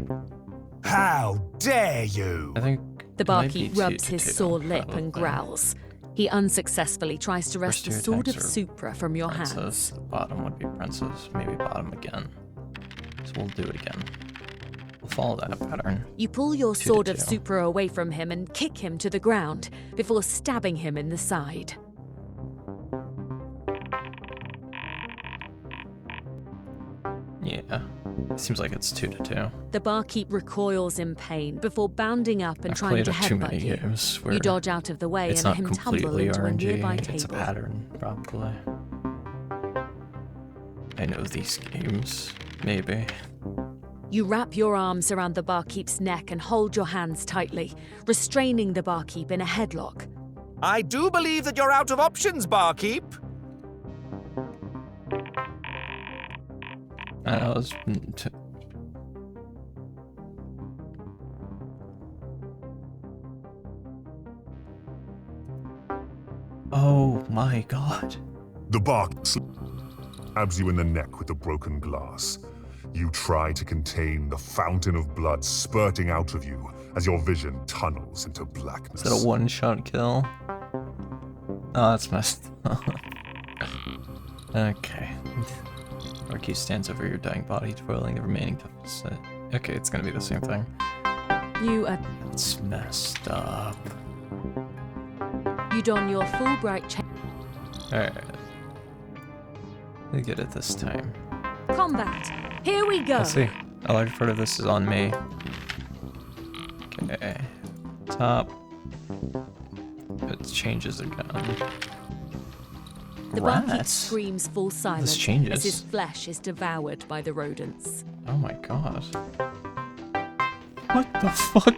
How dare you? I think. The it might be barkeep rubs his 2-2, sore lip probably. and growls. He unsuccessfully tries to wrest First the two sword of attacks are Supra from your Princess. hands. The bottom would be Princess. Maybe bottom again. So we'll do it again. We'll follow that pattern. You pull your 2 to sword of 2. Supra away from him and kick him to the ground before stabbing him in the side. Yeah. Seems like it's 2 to 2. The barkeep recoils in pain before bounding up and I've trying played to too many headbutt you. games where You dodge out of the way it's and not let him tumble completely into a nearby RNG. It's a table. pattern, probably. I know these games. Maybe. You wrap your arms around the barkeep's neck and hold your hands tightly, restraining the barkeep in a headlock. I do believe that you're out of options, barkeep. I was. Oh my god. The bark stabs you in the neck with the broken glass. You try to contain the fountain of blood spurting out of you as your vision tunnels into blackness. Is that a one-shot kill? Oh, that's messed up. Okay. Barkeep stands over your dying body, twirling the remaining deficit. Okay, it's gonna be the same thing. It's messed up. You don your full bright chain. Alright. We get it this time. Combat! Here we go! Let's see. A large part of this is on me. Okay. Top. It changes again. The barkeep Rats? screams full silence changes. as his flesh is devoured by the rodents. Oh my god. What the fuck?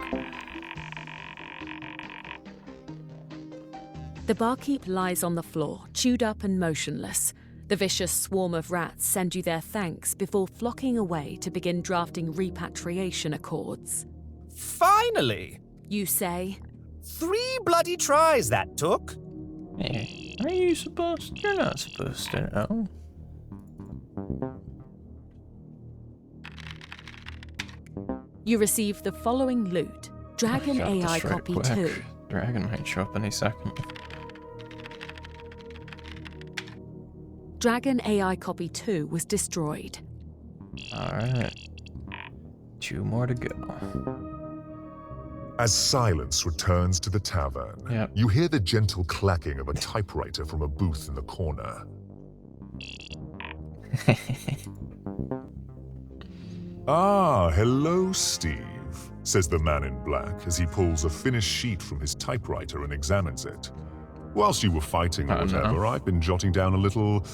The barkeep lies on the floor, chewed up and motionless. The vicious swarm of rats send you their thanks before flocking away to begin drafting repatriation accords. Finally! You say, 3 bloody tries that took. Hey, are you supposed? You're not supposed to know. you receive the following loot. Dragon Got this AI right Copy quick. 2. Dragon might show up any second. Dragon AI Copy 2 was destroyed. Alright. 2 more to go. As silence returns to the tavern, Yep. you hear the gentle clacking of a typewriter from a booth in the corner. Ah, hello, Steve, says the man in black as he pulls a finished sheet from his typewriter and examines it. Whilst you were fighting or Oh, no. whatever, I've been jotting down a little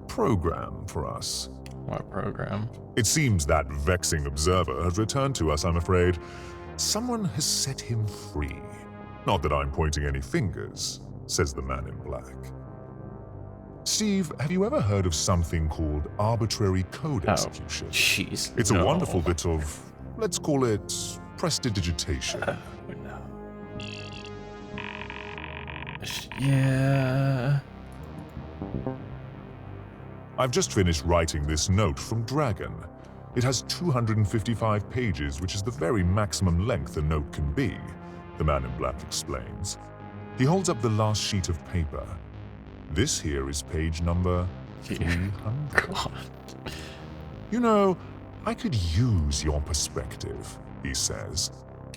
program for us. What program? It seems that vexing observer has returned to us, I'm afraid. Someone has set him free. Not that I'm pointing any fingers, says the man in black. Steve, have you ever heard of something called arbitrary code Oh, execution? jeez. It's no. a wonderful bit of, let's call it, prestidigitation. No. Yeah. I've just finished writing this note from Dragon. It has 255 pages, which is the very maximum length a note can be, the man in black explains. He holds up the last sheet of paper. This here is page number 300. God. You know, I could use your perspective, he says.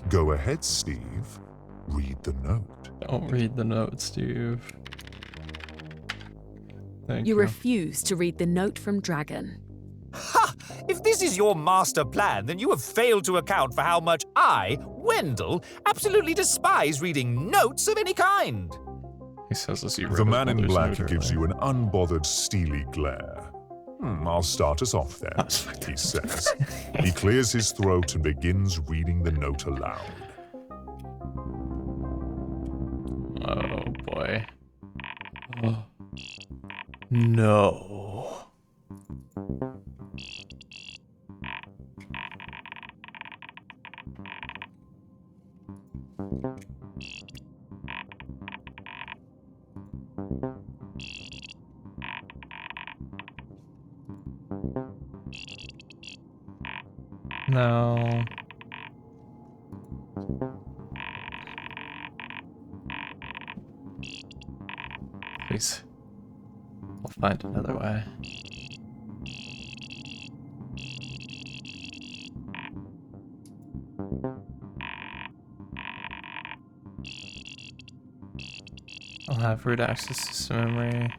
Go ahead, Steve. Read the note. Don't read the note, Steve. Thank You you. refuse to read the note from Dragon. Ha! If this is your master plan, then you have failed to account for how much I, Wendell, absolutely despise reading notes of any kind. He says as he The man in black gives you an unbothered, steely glare. I'll start us off then, he says. He clears his throat and begins reading the note aloud. Oh boy. Oh. No. No. Please. We'll find another way. I'll have root access to some memory.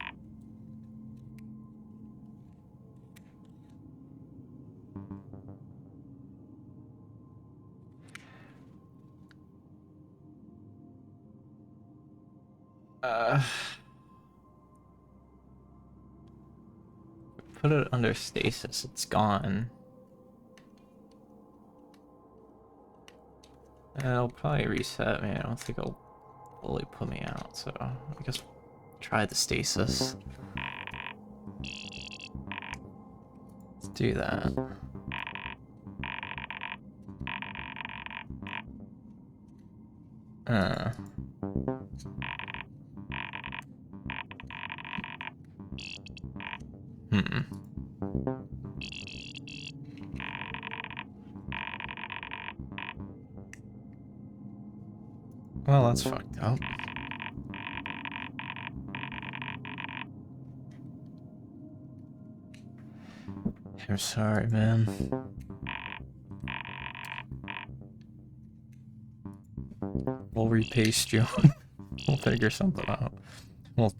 Put it under stasis, it's gone. And it'll probably reset me. I don't think it'll fully put me out, so I guess try the stasis. Let's do that. Well, that's fucked up. I'm sorry, man. We'll repaste you. We'll figure something out. We'll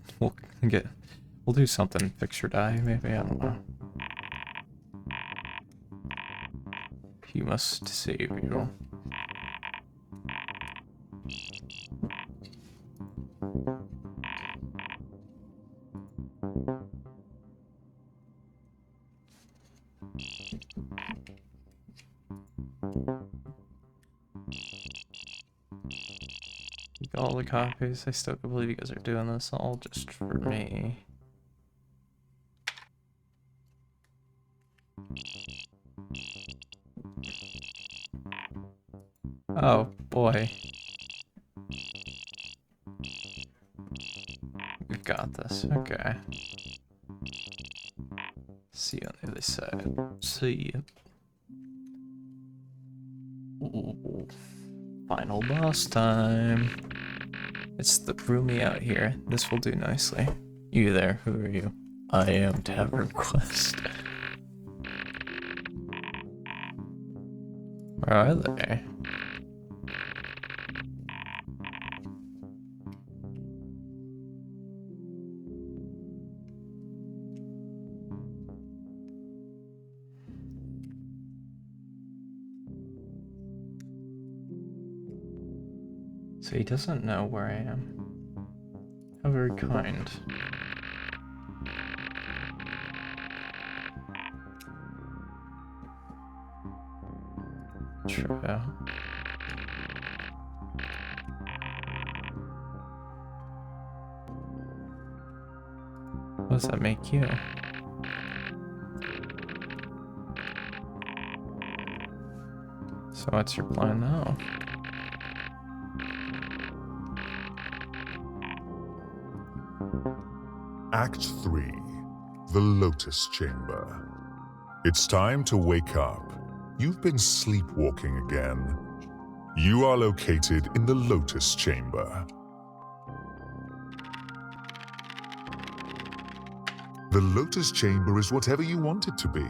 do something. Fix your die, maybe. I don't know. He must save you. All the copies. I still can't believe you guys are doing this all just for me. Oh boy. We've got this. Okay. See you on the other side. See you. Ooh. Final boss time. It's the roomy out here. This will do nicely. You there, who are you? I am TavernQuest. Where are they? So he doesn't know where I am. How very kind. True. What does that make you? So what's your plan now? Act 3, The Lotus Chamber. It's time to wake up. You've been sleepwalking again. You are located in the Lotus Chamber. The Lotus Chamber is whatever you want it to be.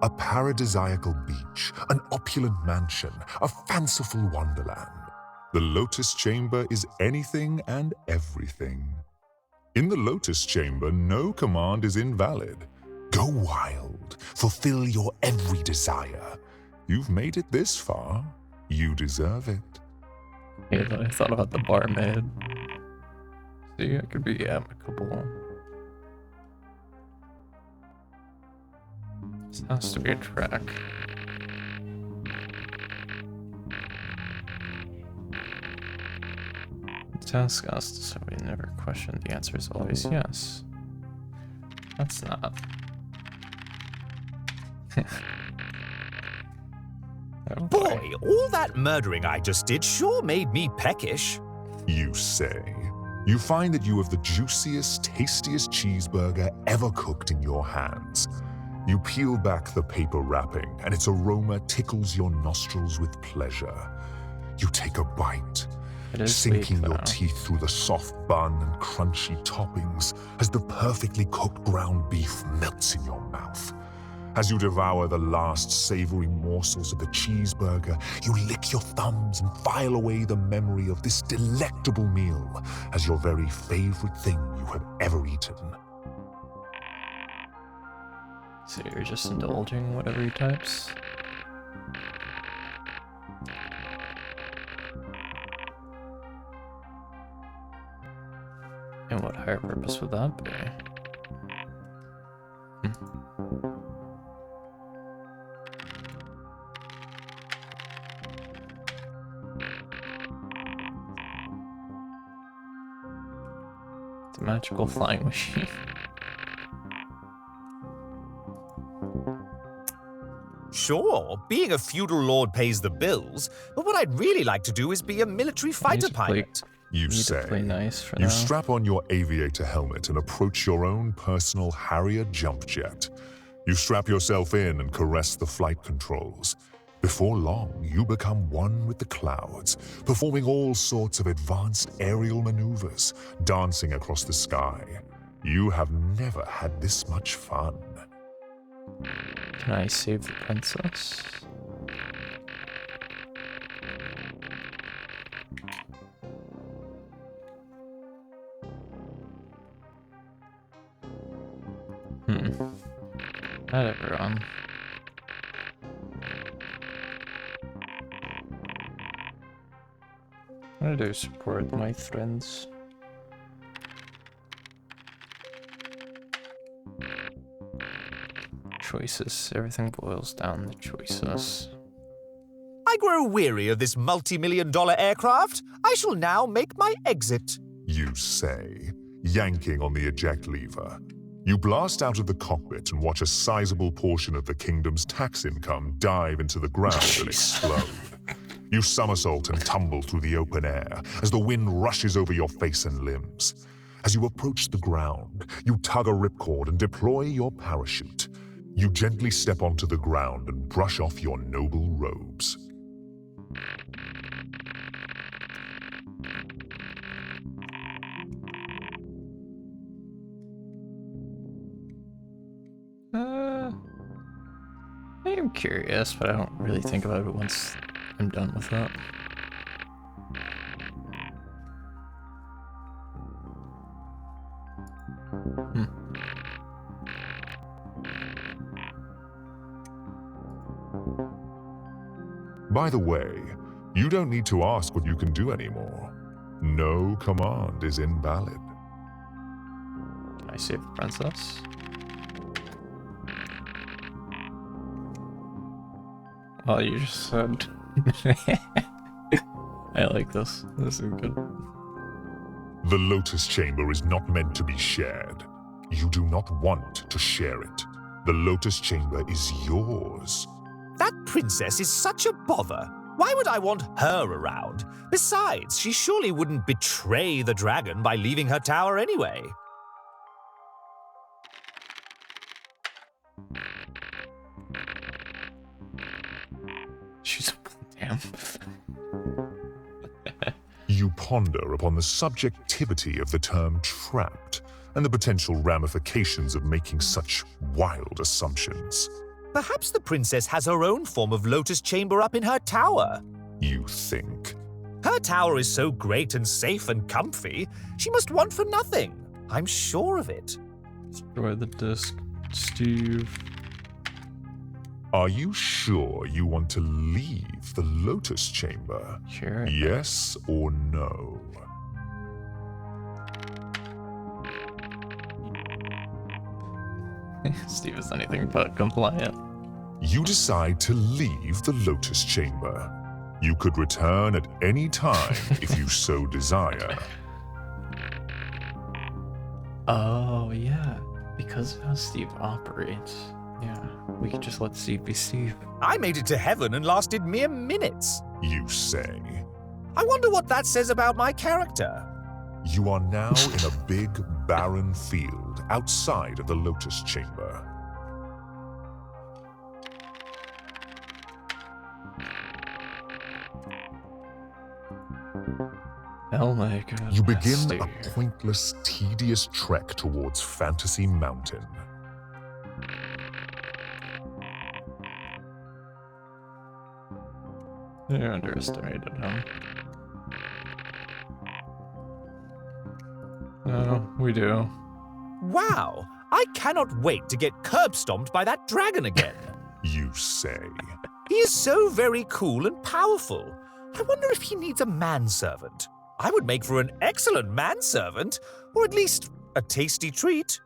A paradisiacal beach, an opulent mansion, a fanciful wonderland. The Lotus Chamber is anything and everything. In the Lotus Chamber, no command is invalid. Go wild, fulfill your every desire. You've made it this far. You deserve it. Hey, I thought about the barmaid. See, I could be amicable. This has to be a track. Task us, so we never question. The answer is always yes. That's not. Oh Boy, all that murdering I just did sure made me peckish. You say. You find that you have the juiciest, tastiest cheeseburger ever cooked in your hands. You peel back the paper wrapping, and its aroma tickles your nostrils with pleasure. You take a bite, It is sinking sweet, your though. teeth through the soft bun and crunchy toppings as the perfectly cooked ground beef melts in your mouth. As you devour the last savory morsels of the cheeseburger, you lick your thumbs and file away the memory of this delectable meal as your very favorite thing you have ever eaten. So you're just indulging whatever he types? And what higher purpose would that be? It's a magical flying machine. Sure, being a feudal lord pays the bills, but what I'd really like to do is be a military fighter pilot. You Need to say. play nice for You now. strap on your aviator helmet and approach your own personal Harrier jump jet. You strap yourself in and caress the flight controls. Before long, you become one with the clouds, performing all sorts of advanced aerial maneuvers, dancing across the sky. You have never had this much fun. Can I save the princess? Not everyone. I do support my friends. Choices. Everything boils down to choices. I grow weary of this multi-million-dollar aircraft. I shall now make my exit. You say, yanking on the eject lever. You blast out of the cockpit and watch a sizable portion of the kingdom's tax income dive into the ground and explode. You somersault and tumble through the open air as the wind rushes over your face and limbs. As you approach the ground, you tug a ripcord and deploy your parachute. You gently step onto the ground and brush off your noble robes. I am curious, but I don't really think about it once I'm done with it. By the way, you don't need to ask what you can do anymore. No command is invalid. Can I save the princess? Oh, you just said. I like this. This is good. The Lotus Chamber is not meant to be shared. You do not want to share it. The Lotus Chamber is yours. That princess is such a bother. Why would I want her around? Besides, she surely wouldn't betray the dragon by leaving her tower anyway. She's damn. You ponder upon the subjectivity of the term trapped and the potential ramifications of making such wild assumptions. Perhaps the princess has her own form of lotus chamber up in her tower. You think. Her tower is so great and safe and comfy, she must want for nothing. I'm sure of it. Destroy the disc, Steve. Are you sure you want to leave the Lotus Chamber? Sure. Yes or no? Steve is anything but compliant. You decide to leave the Lotus Chamber. You could return at any time if you so desire. Oh, yeah. Because of how Steve operates. Yeah, we could just let Steve be Steve. I made it to heaven and lasted mere minutes. You say. I wonder what that says about my character. You are now in a big, barren field outside of the Lotus Chamber. Oh my god. You begin a pointless, tedious trek towards Fantasy Mountain. You're underestimated, huh? No, we do. Wow, I cannot wait to get curb stomped by that dragon again. You say. He is so very cool and powerful. I wonder if he needs a manservant. I would make for an excellent manservant, or at least a tasty treat.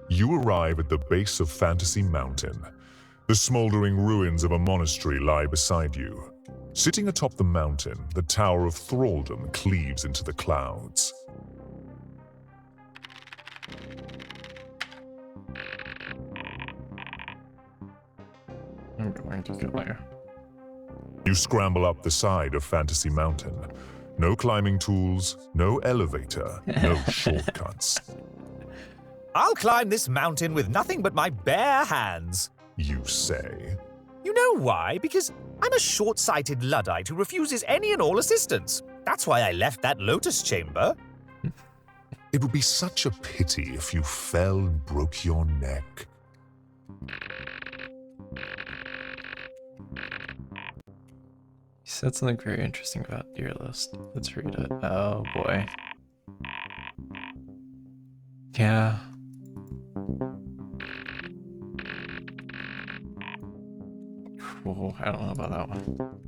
You arrive at the base of Fantasy Mountain. The smoldering ruins of a monastery lie beside you. Sitting atop the mountain, the Tower of Thraldom cleaves into the clouds. I'm going to kill you. You scramble up the side of Fantasy Mountain. No climbing tools, no elevator, no shortcuts. I'll climb this mountain with nothing but my bare hands. You say. You know why? Because I'm a short-sighted Luddite who refuses any and all assistance. That's why I left that lotus chamber. It would be such a pity if you fell and broke your neck. He said something very interesting about your list. Let's read it. Oh boy. Yeah. Oh, I don't know about that one.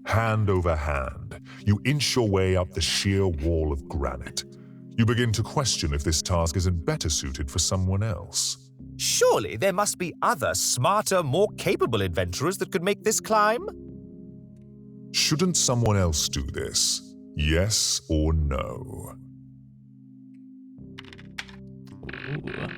Hand over hand, you inch your way up the sheer wall of granite. You begin to question if this task isn't better suited for someone else. Surely there must be other, smarter, more capable adventurers that could make this climb? Shouldn't someone else do this? Yes or no? Ooh.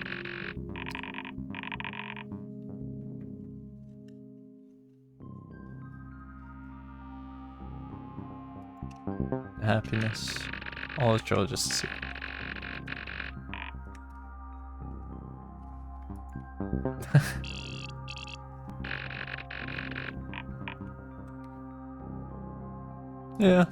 Happiness. All is joy just to see. Yeah.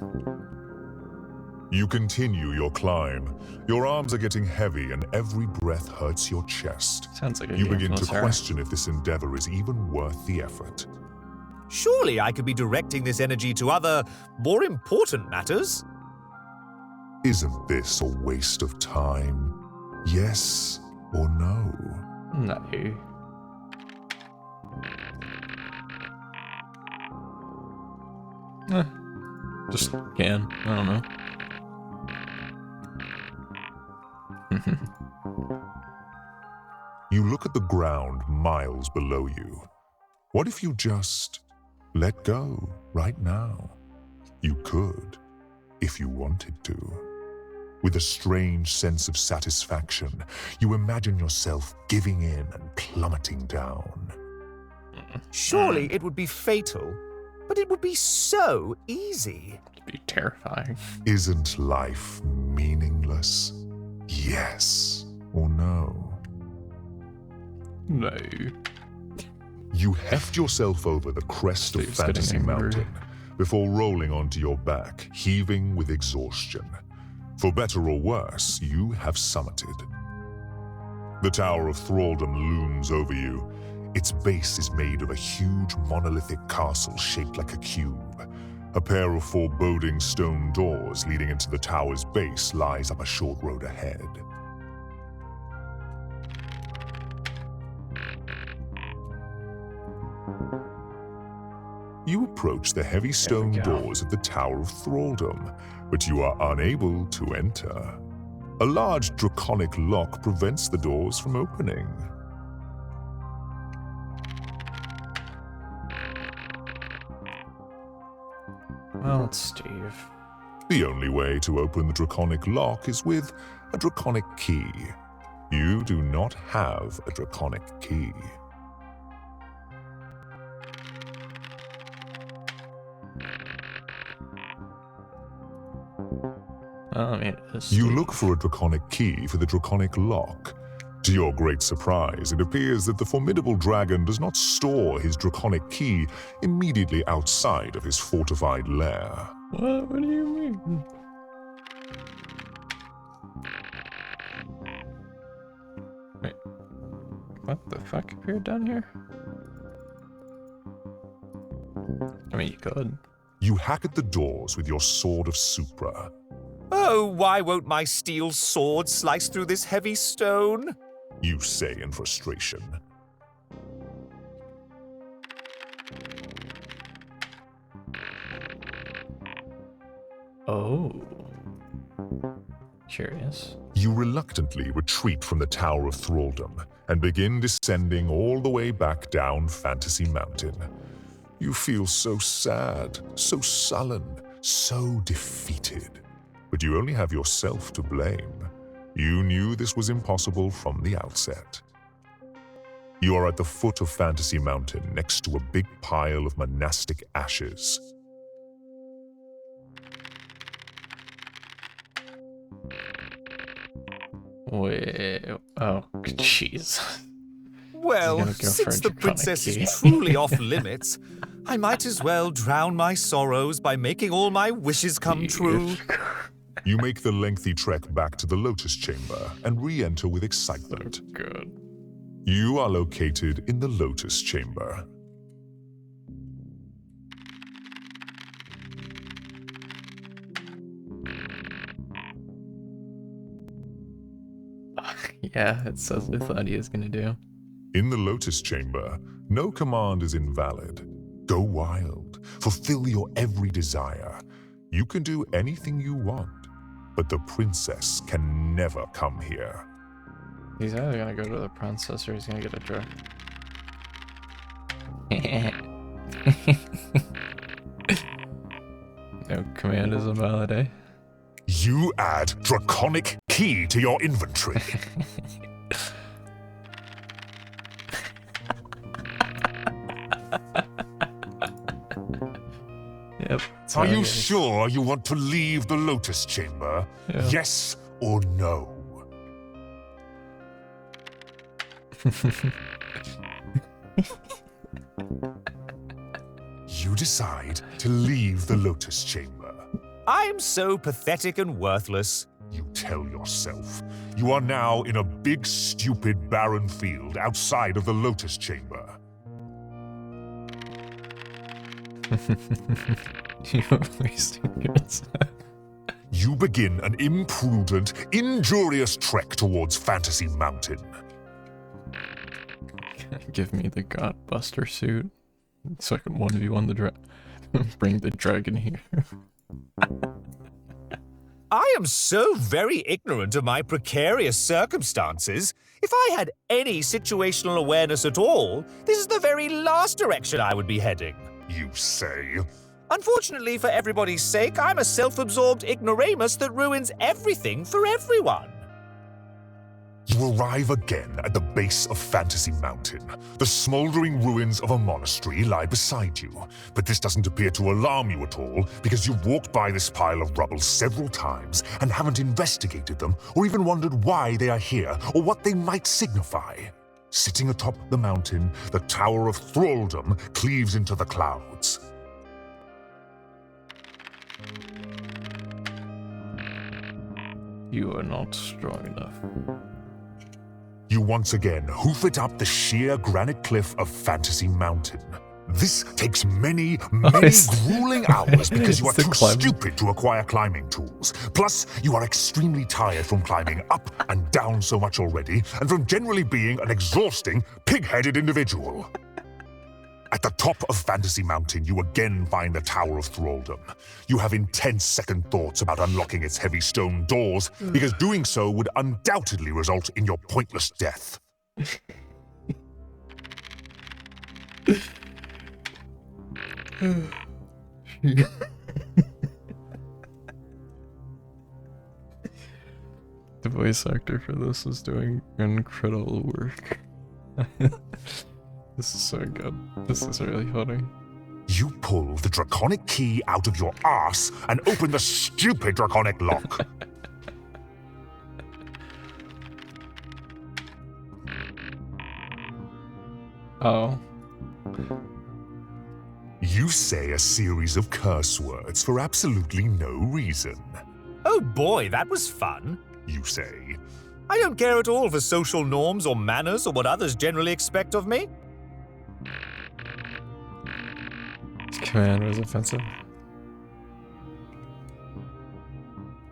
You continue your climb. Your arms are getting heavy and every breath hurts your chest. Sounds like a You game begin to closer. question if this endeavor is even worth the effort. Surely I could be directing this energy to other, more important matters. Isn't this a waste of time? Yes or no? No. Just can. I don't know. You look at the ground miles below you. What if you just let go right now? You could, if you wanted to. With a strange sense of satisfaction, you imagine yourself giving in and plummeting down. Surely it would be fatal, but it would be so easy. It'd be terrifying. Isn't life meaningless? Yes or no? No. You heft yourself over the crest of Steve's getting Fantasy angry. Mountain before rolling onto your back, heaving with exhaustion. For better or worse, you have summited. The Tower of Thraldom looms over you. Its base is made of a huge monolithic castle shaped like a cube. A pair of foreboding stone doors leading into the tower's base lies up a short road ahead. You approach the heavy stone go. doors of the Tower of Thraldom, but you are unable to enter. A large draconic lock prevents the doors from opening. Well, it's Steve. The only way to open the draconic lock is with a draconic key. You do not have a draconic key. I mean, it's You Steve. look for a draconic key for the draconic lock. To your great surprise, it appears that the formidable dragon does not store his draconic key immediately outside of his fortified lair. What? What do you mean? Wait. What the fuck appeared down here? I mean, you could. You hack at the doors with your sword of Supra. Oh, why won't my steel sword slice through this heavy stone? You say in frustration. Oh. Curious. You reluctantly retreat from the Tower of Thraldom and begin descending all the way back down Fantasy Mountain. You feel so sad, so sullen, so defeated. But you only have yourself to blame. You knew this was impossible from the outset. You are at the foot of Fantasy Mountain next to a big pile of monastic ashes. Wait. Oh, jeez. Well, He's gonna go for a since the draconic princess key. is truly off limits, I might as well drown my sorrows by making all my wishes come true. You make the lengthy trek back to the Lotus Chamber and re-enter with So excitement. good. You are located in the Lotus Chamber. Yeah, it says what I thought he was gonna do. In the Lotus Chamber, no command is invalid. Go wild. Fulfill your every desire. You can do anything you want, but the princess can never come here. He's either gonna go to the princess or he's gonna get a drug. No command is invalid, eh? You add Draconic Key to your inventory. Yep. Are you sure you want to leave the Lotus Chamber? Yeah. Yes or no? You decide to leave the Lotus Chamber. I'm so pathetic and worthless. You tell yourself. You are now in a big, stupid, barren field outside of the Lotus Chamber. You're wasting your time. You begin an imprudent, injurious trek towards Fantasy Mountain. Give me the Godbuster suit so I can 1v1 the bring the dragon here. I am so very ignorant of my precarious circumstances. If I had any situational awareness at all, this is the very last direction I would be heading. You say. Unfortunately for everybody's sake, I'm a self-absorbed ignoramus that ruins everything for everyone. You arrive again at the base of Fantasy Mountain. The smoldering ruins of a monastery lie beside you, but this doesn't appear to alarm you at all because you've walked by this pile of rubble several times and haven't investigated them or even wondered why they are here or what they might signify. Sitting atop the mountain, the Tower of Thraldom cleaves into the clouds. You are not strong enough. You once again hoof it up the sheer granite cliff of Fantasy Mountain. This takes many grueling hours because you are It's the too climb. stupid to acquire climbing tools. Plus, you are extremely tired from climbing up and down so much already, and from generally being an exhausting, pig-headed individual. At the top of Fantasy Mountain, you again find the Tower of Thraldom. You have intense second thoughts about unlocking its heavy stone doors, because doing so would undoubtedly result in your pointless death. The voice actor for this is doing incredible work. This is so good. This is really funny. You pull the draconic key out of your ass and open the stupid draconic lock. Oh. You say a series of curse words for absolutely no reason. Oh boy, that was fun. You say, I don't care at all for social norms or manners or what others generally expect of me. This command was offensive.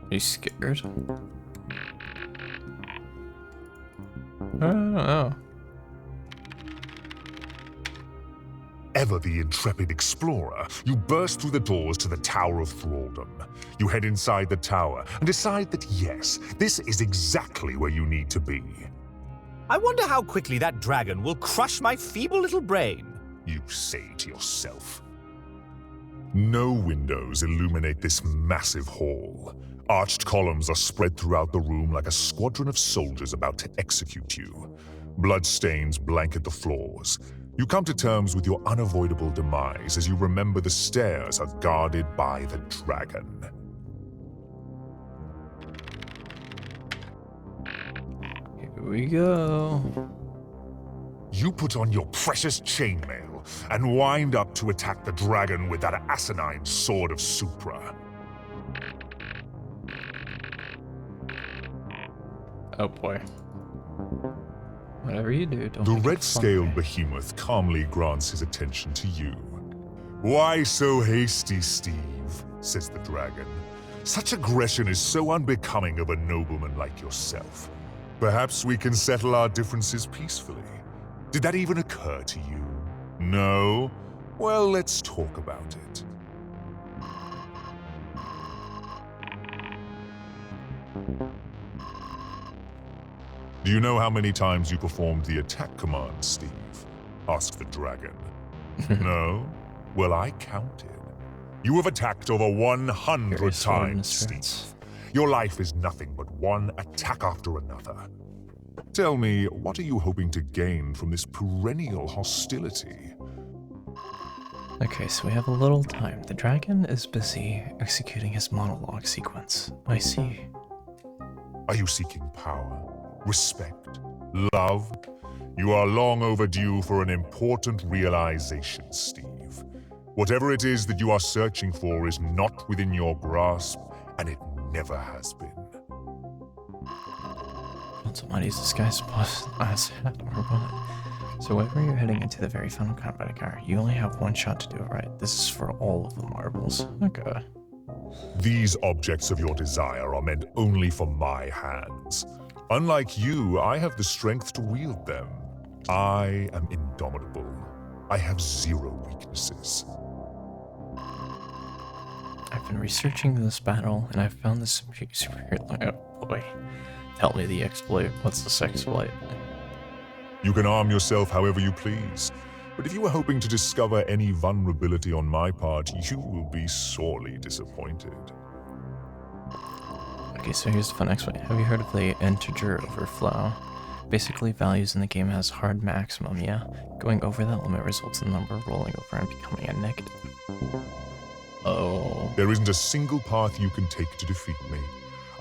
Are you scared? I don't know. ever the intrepid explorer, you burst through the doors to the Tower of Thraldom. You head inside the tower and decide that yes, this is exactly where you need to be. I wonder how quickly that dragon will crush my feeble little brain. You say to yourself. No windows illuminate this massive hall. Arched columns are spread throughout the room like a squadron of soldiers about to execute you. Bloodstains blanket the floors. You come to terms with your unavoidable demise as you remember the stairs are guarded by the dragon. Here we go. You put on your precious chainmail and wind up to attack the dragon with that asinine sword of Supra. Oh boy. Whatever you do, don't The make it red-scaled fun. behemoth calmly grants his attention to you. "Why so hasty, Steve?" says the dragon. "Such aggression is so unbecoming of a nobleman like yourself. Perhaps we can settle our differences peacefully. Did that even occur to you? No? Well, let's talk about it." "Do you know how many times you performed the attack command, Steve?" asked the dragon. No? Well, I counted. You have attacked over 100 Very sword in times, his Steve. threats. Your life is nothing but one attack after another. Tell me, what are you hoping to gain from this perennial hostility? Okay, so we have a little time. The dragon is busy executing his monologue sequence. I see. Are you seeking power, respect, love? You are long overdue for an important realization, Steve. Whatever it is that you are searching for is not within your grasp, and it never has been. Want somebody's disguised as hat or what? So whenever you're heading into the very final combat encounter, you only have one shot to do it right. This is for all of the marbles. Okay. These objects of your desire are meant only for my hands. Unlike you, I have the strength to wield them. I am indomitable. I have zero weaknesses. I've been researching this battle, and I've found this superior. Oh boy. Tell me the exploit. What's this exploit? You can arm yourself however you please, but if you were hoping to discover any vulnerability on my part, you will be sorely disappointed. Okay, so here's the fun exploit. Have you heard of the integer overflow? Basically, values in the game has hard maximum, yeah? Going over that limit results in the number rolling over and becoming a negative. Oh. There isn't a single path you can take to defeat me.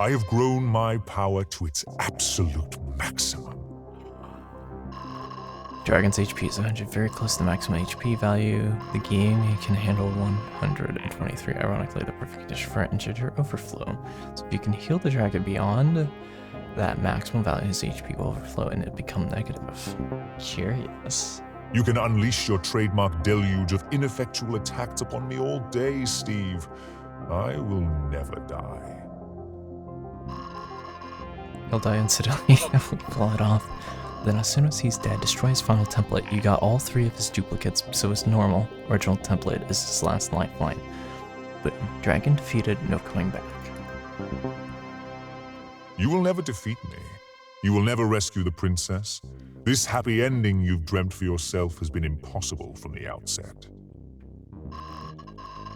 I have grown my power to its absolute maximum. Dragon's HP is 100, very close to the maximum HP value. The game can handle 123, ironically the perfect condition for integer overflow. So if you can heal the dragon beyond that maximum value, his HP will overflow and it become negative. Curious. You can unleash your trademark deluge of ineffectual attacks upon me all day, Steve. I will never die. He'll die incidentally if we pull it off. Then as soon as he's dead, destroy his final template. You got all 3 of his duplicates, so his normal, original template is his last lifeline. Boom. Dragon defeated, no coming back. You will never defeat me. You will never rescue the princess. This happy ending you've dreamt for yourself has been impossible from the outset.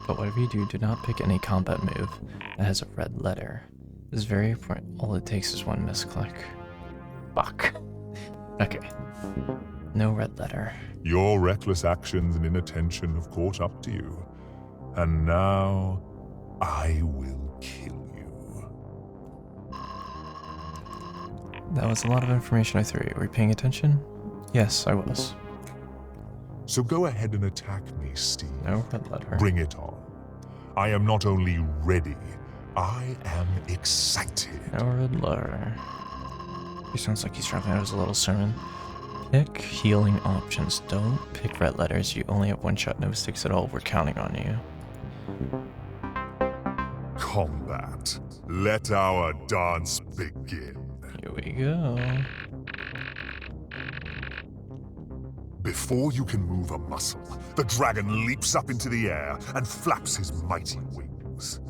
But whatever you do, do not pick any combat move that has a red letter. This is very important. All it takes is one misclick. Fuck. Okay. No red letter. Your reckless actions and inattention have caught up to you. And now, I will kill you. That was a lot of information I threw. Were you paying attention? Yes, I was. So go ahead and attack me, Steve. No red letter. Bring it on. I am not only ready, I am excited. No red letter. He sounds like he's trying to have a little sermon. Pick healing options. Don't pick red letters. You only have one shot, no mistakes at all. We're counting on you. Combat. Let our dance begin. Here we go. Before you can move a muscle, the dragon leaps up into the air and flaps his mighty wings.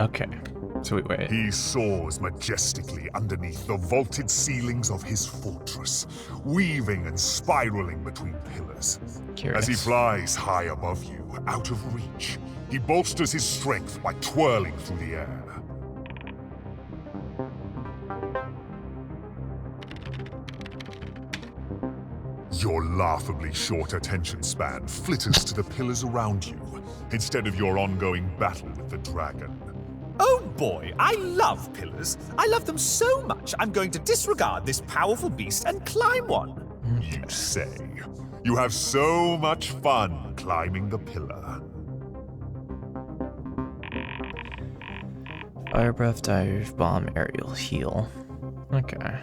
Okay. So wait. He soars majestically underneath the vaulted ceilings of his fortress, weaving and spiraling between pillars. Curious. As he flies high above you, out of reach, he bolsters his strength by twirling through the air. Your laughably short attention span flitters to the pillars around you, instead of your ongoing battle with the dragon. Oh boy, I love pillars. I love them so much, I'm going to disregard this powerful beast and climb one. You say. You have so much fun climbing the pillar. Fire breath, dive, bomb, aerial, heal. Okay.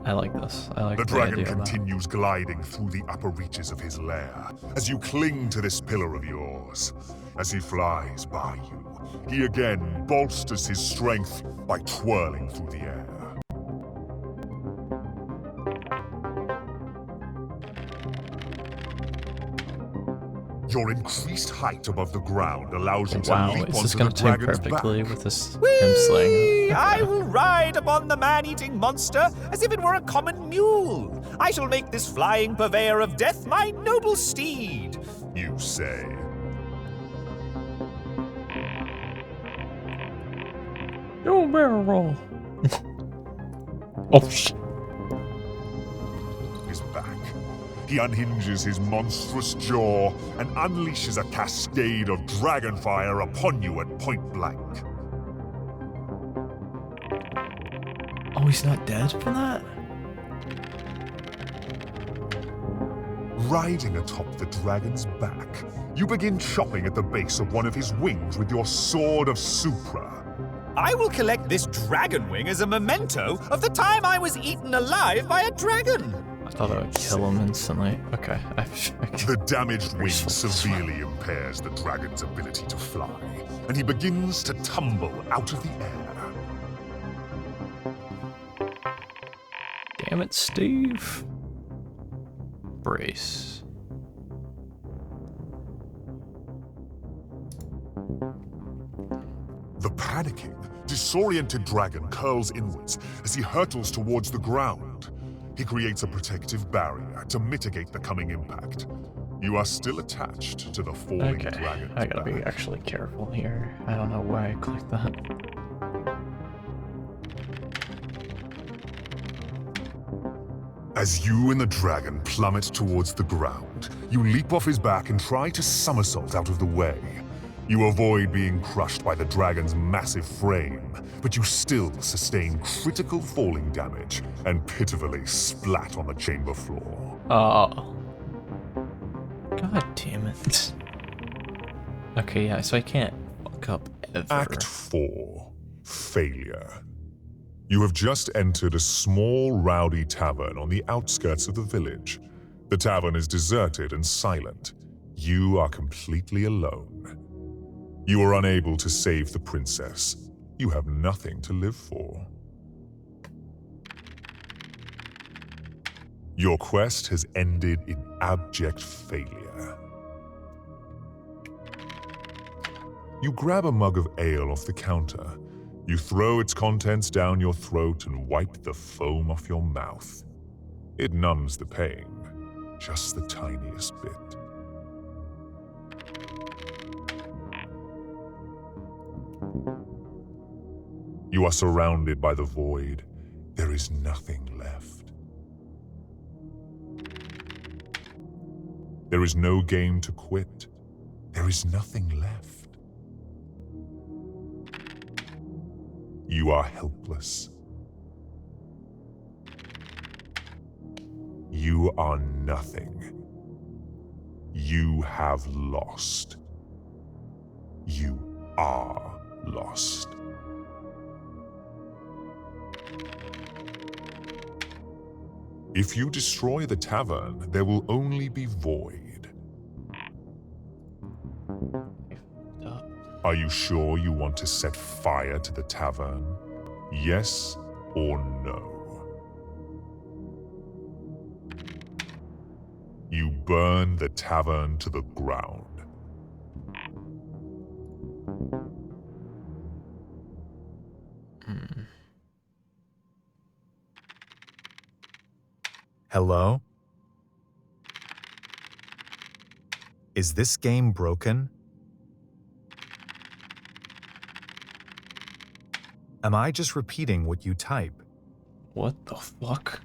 I like this. I like The dragon idea of that. continues gliding through the upper reaches of his lair as you cling to this pillar of yours. As he flies by you, he again bolsters his strength by twirling through the air. Your increased height above the ground allows you to Wow, leap is this onto gonna the tune dragon's perfectly back. with this him Whee! slaying? I will ride upon the man-eating monster as if it were a common mule. I shall make this flying purveyor of death my noble steed. You say. No barrel roll. Oh shit. His back. He unhinges his monstrous jaw and unleashes a cascade of dragon fire upon you at point blank. Oh, he's not dead from that? Riding atop the dragon's back, you begin chopping at the base of one of his wings with your sword of Supra. I will collect this dragon wing as a memento of the time I was eaten alive by a dragon. I thought I would kill him instantly. Okay. The damaged wing Graceful. severely impairs the dragon's ability to fly, and he begins to tumble out of the air. Damn it, Steve. Brace. The panicking, disoriented dragon curls inwards as he hurtles towards the ground. He creates a protective barrier to mitigate the coming impact. You are still attached to the falling Okay. dragon's I gotta be back. actually careful here. I don't know why I clicked that. As you and the dragon plummet towards the ground, you leap off his back and try to somersault out of the way. You avoid being crushed by the dragon's massive frame, but you still sustain critical falling damage and pitifully splat on the chamber floor. Oh. God damn it. Okay, yeah, so I can't fuck up ever. Act 4. Failure. You have just entered a small, rowdy tavern on the outskirts of the village. The tavern is deserted and silent. You are completely alone. You are unable to save the princess. You have nothing to live for. Your quest has ended in abject failure. You grab a mug of ale off the counter. You throw its contents down your throat and wipe the foam off your mouth. It numbs the pain, just the tiniest bit. You are surrounded by the void. There is nothing left. There is no game to quit. There is nothing left. You are helpless. You are nothing. You have lost. You are lost. If you destroy the tavern, there will only be void. Are you sure you want to set fire to the tavern? Yes or no? You burn the tavern to the ground. Hello? Is this game broken? Am I just repeating what you type? What the fuck?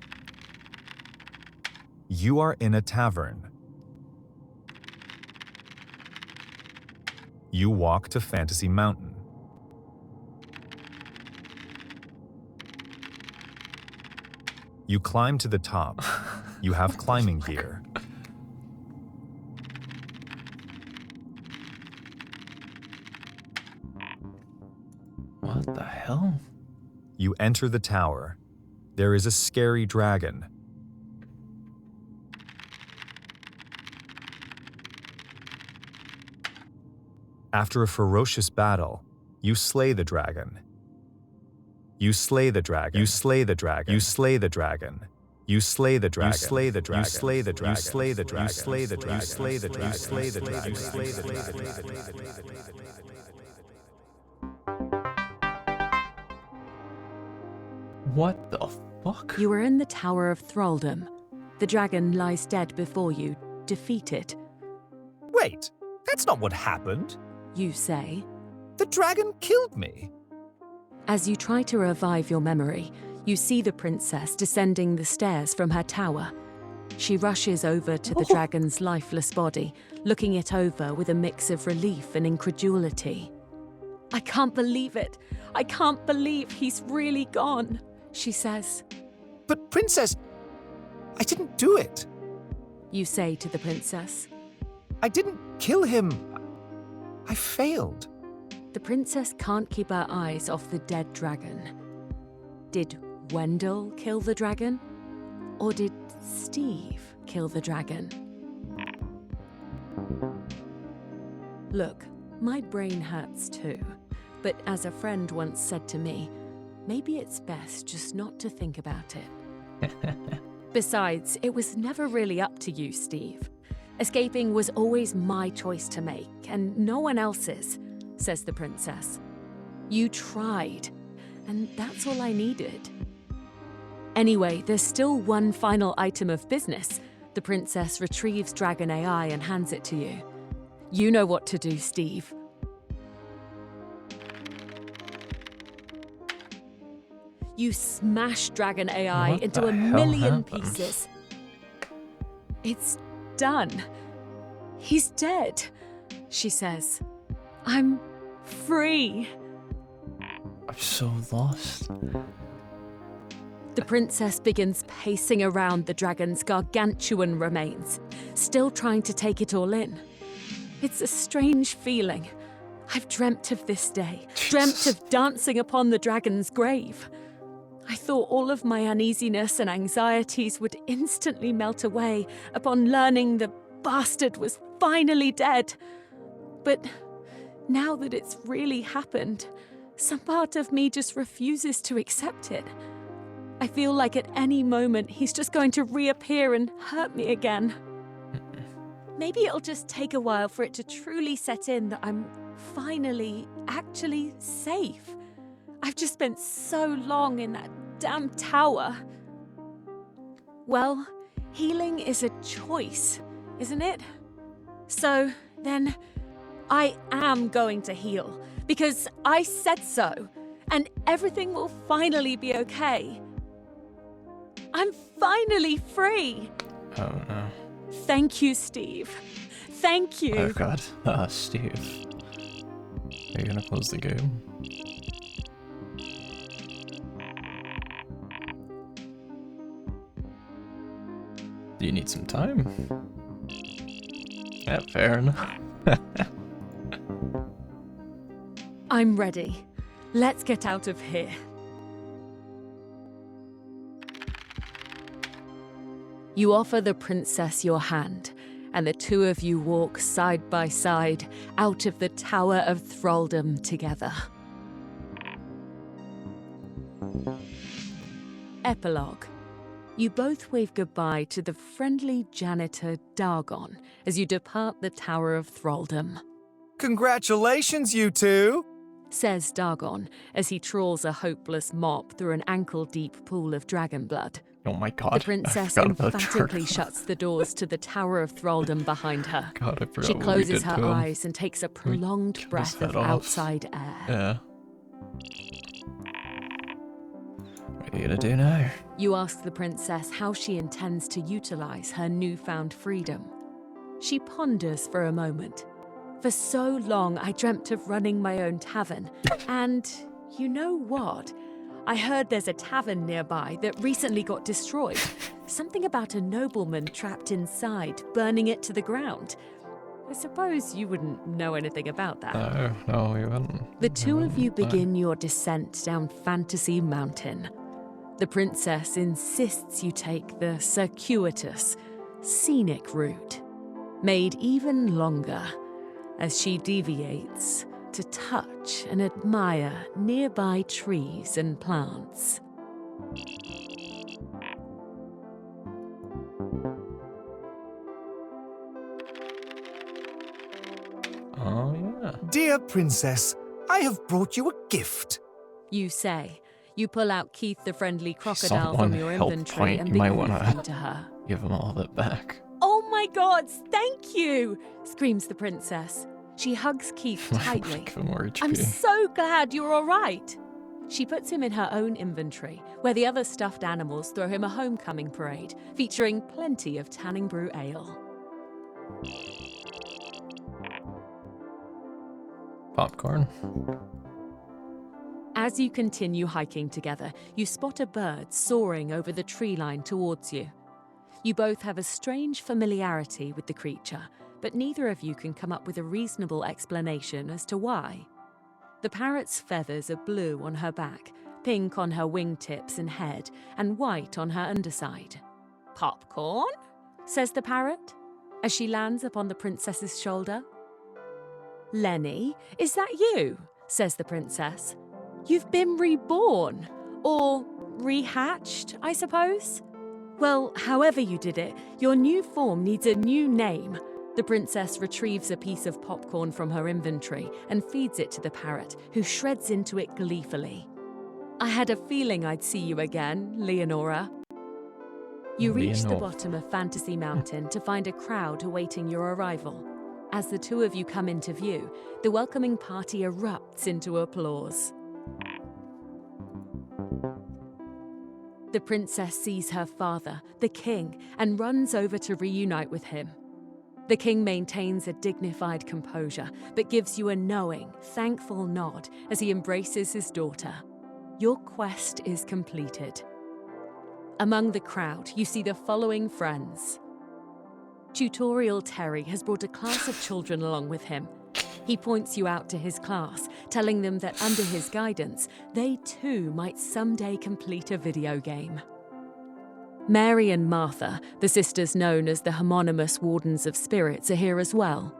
You are in a tavern. You walk to Fantasy Mountain. You climb to the top. You have climbing gear. What the hell? You enter the tower. There is a scary dragon. After a ferocious battle, you slay the dragon. You slay the dragon. You slay the dragon. You slay the dragon. You slay the dragon. You slay the dragon. You slay the dragon. You slay the dragon. You slay the dragon. You slay the dragon. You slay the dragon. You slay the dragon. What the fuck? You are in the Tower of Thraldom. The dragon lies dead before you, defeated. Wait, that's not what happened. You say. The dragon killed me. As you try to revive your memory, you see the princess descending the stairs from her tower. She rushes over to the dragon's lifeless body, looking it over with a mix of relief and incredulity. I can't believe it. I can't believe he's really gone, she says. But Princess, I didn't do it. You say to the princess. I didn't kill him. I failed. The princess can't keep her eyes off the dead dragon. Did Wendell kill the dragon? Or did Steve kill the dragon? Look, my brain hurts too. But as a friend once said to me, maybe it's best just not to think about it. Besides, it was never really up to you, Steve. Escaping was always my choice to make, and no one else's, says the princess. You tried, and that's all I needed. Anyway, there's still one final item of business. The princess retrieves Dragon AI and hands it to you. You know what to do, Steve. You smash Dragon AI What into the a hell million happened? pieces. It's done. He's dead, she says. I'm free. I'm so lost. The princess begins pacing around the dragon's gargantuan remains, still trying to take it all in. It's a strange feeling. I've dreamt of this day, dreamt of dancing upon the dragon's grave. I thought all of my uneasiness and anxieties would instantly melt away upon learning the bastard was finally dead. But now that it's really happened, some part of me just refuses to accept it. I feel like at any moment he's just going to reappear and hurt me again. Maybe it'll just take a while for it to truly set in that I'm finally actually safe. I've just spent so long in that damn tower. Well, healing is a choice, isn't it? So then I am going to heal because I said so, and everything will finally be okay. I'm finally free. Oh no. Thank you, Steve. thank you. Oh god. Steve. Are you gonna close the game? Do you need some time? Yeah, fair enough. I'm ready. Let's get out of here. You offer the princess your hand, and the two of you walk side by side out of the Tower of Thraldom together. Epilogue. You both wave goodbye to the friendly janitor Dargon as you depart the Tower of Thraldom. Congratulations, you two! Says Dargon as he trawls a hopeless mop through an ankle-deep pool of dragon blood. Oh my god. The princess I forgot about emphatically Dargon. shuts the doors to the Tower of Thraldom behind her. God, I forgot She what we closes did her to him. eyes and takes a prolonged cut breath his of head off. outside air. Yeah. What are you gonna do now? You ask the princess how she intends to utilize her newfound freedom. She ponders for a moment. For so long, I dreamt of running my own tavern. And you know what? I heard there's a tavern nearby that recently got destroyed. Something about a nobleman trapped inside, burning it to the ground. I suppose you wouldn't know anything about that. No, we wouldn't. The two of you No. begin your descent down Fantasy Mountain. The princess insists you take the circuitous, scenic route, made even longer as she deviates to touch and admire nearby trees and plants. Oh, yeah. Dear princess, I have brought you a gift. You say. You pull out Keith the friendly crocodile Someone from your help inventory point. and You might bequeath wanna- him to her. Give him all of it back. Oh my god, thank you! Screams the princess. She hugs Keith tightly. Give him more HP. I'm so glad you're all right. She puts him in her own inventory, where the other stuffed animals throw him a homecoming parade, featuring plenty of Tanning Brew ale. Popcorn. As you continue hiking together, you spot a bird soaring over the tree line towards you. You both have a strange familiarity with the creature, but neither of you can come up with a reasonable explanation as to why. The parrot's feathers are blue on her back, pink on her wingtips and head, and white on her underside. Popcorn? Says the parrot, as she lands upon the princess's shoulder. Lenny, is that you? Says the princess. You've been reborn, or rehatched, I suppose? Well, however you did it, your new form needs a new name. The princess retrieves a piece of popcorn from her inventory and feeds it to the parrot, who shreds into it gleefully. I had a feeling I'd see you again, Leonora. You reach the Leonora. bottom of Fantasy Mountain to find a crowd awaiting your arrival. As the two of you come into view, the welcoming party erupts into applause. The princess sees her father, the king, and runs over to reunite with him. The king maintains a dignified composure, but gives you a knowing, thankful nod as he embraces his daughter. Your quest is completed. Among the crowd, you see the following friends. Tutorial Terry has brought a class of children along with him. He points you out to his class, telling them that under his guidance, they too might someday complete a video game. Mary and Martha, the sisters known as the homonymous Wardens of Spirits, are here as well.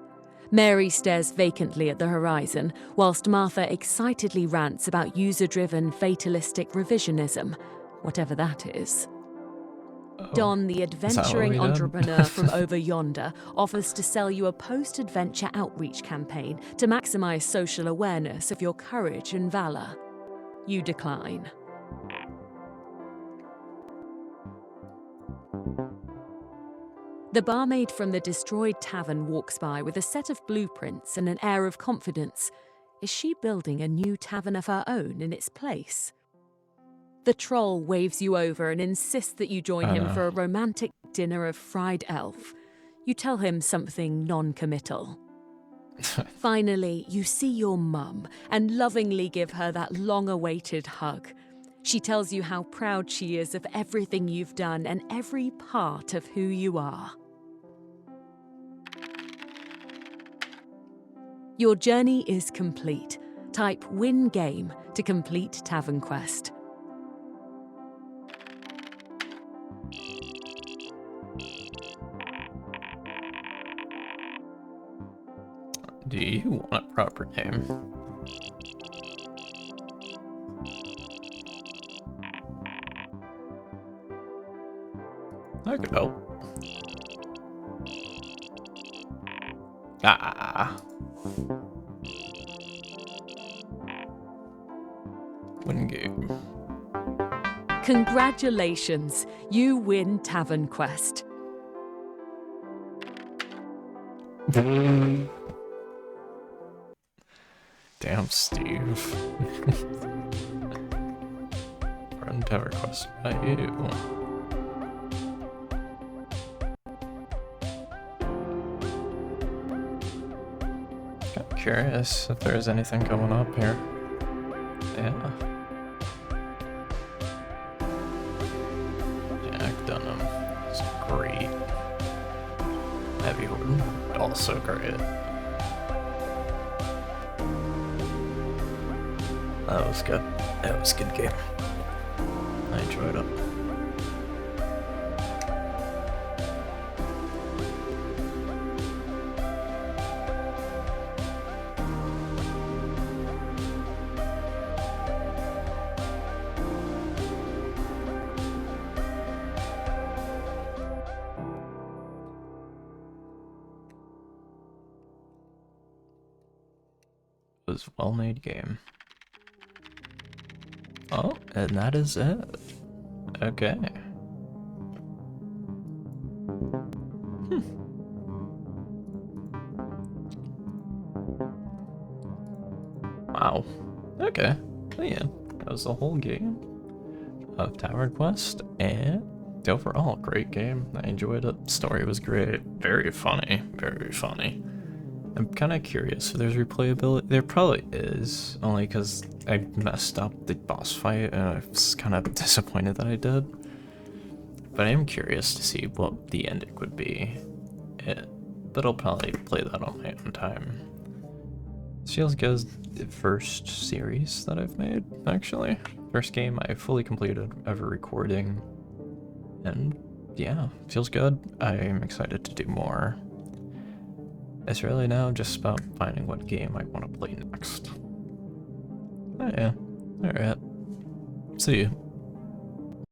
Mary stares vacantly at the horizon, whilst Martha excitedly rants about user-driven fatalistic revisionism, whatever that is. Don, the that what adventuring we did? entrepreneur from over yonder, offers to sell you a post-adventure outreach campaign to maximize social awareness of your courage and valor. You decline. The barmaid from the destroyed tavern walks by with a set of blueprints and an air of confidence. Is she building a new tavern of her own in its place? The troll waves you over and insists that you join him for a romantic dinner of fried elf. You tell him something non-committal. Finally, you see your mum and lovingly give her that long-awaited hug. She tells you how proud she is of everything you've done and every part of who you are. Your journey is complete. Type win game to complete TavernQuest. Do you want a proper name? I could help. Ah. Win game. Congratulations, you win TavernQuest. Damn, Steve. Run TavernQuest by you. Kind of curious if there's anything going up here. Yeah. Jack Dunham is great. Heavy Horton, also great. That was good. That was a good game. I enjoyed it. It was a well-made game. Oh, and that is it. Okay. Wow. Okay. Well, yeah, that was the whole game of TavernQuest, and overall, great game. I enjoyed it. Story was great. Very funny. Very funny. I'm kind of curious if there's replayability. There probably is, only because I messed up the boss fight and I was kind of disappointed that I did. But I am curious to see what the ending would be. But I'll probably play that on my own time. This feels good as the first series that I've made, actually. First game I fully completed ever recording. And yeah, feels good. I'm excited to do more. It's really now just about finding what game I want to play next. Oh yeah. Alright. See you.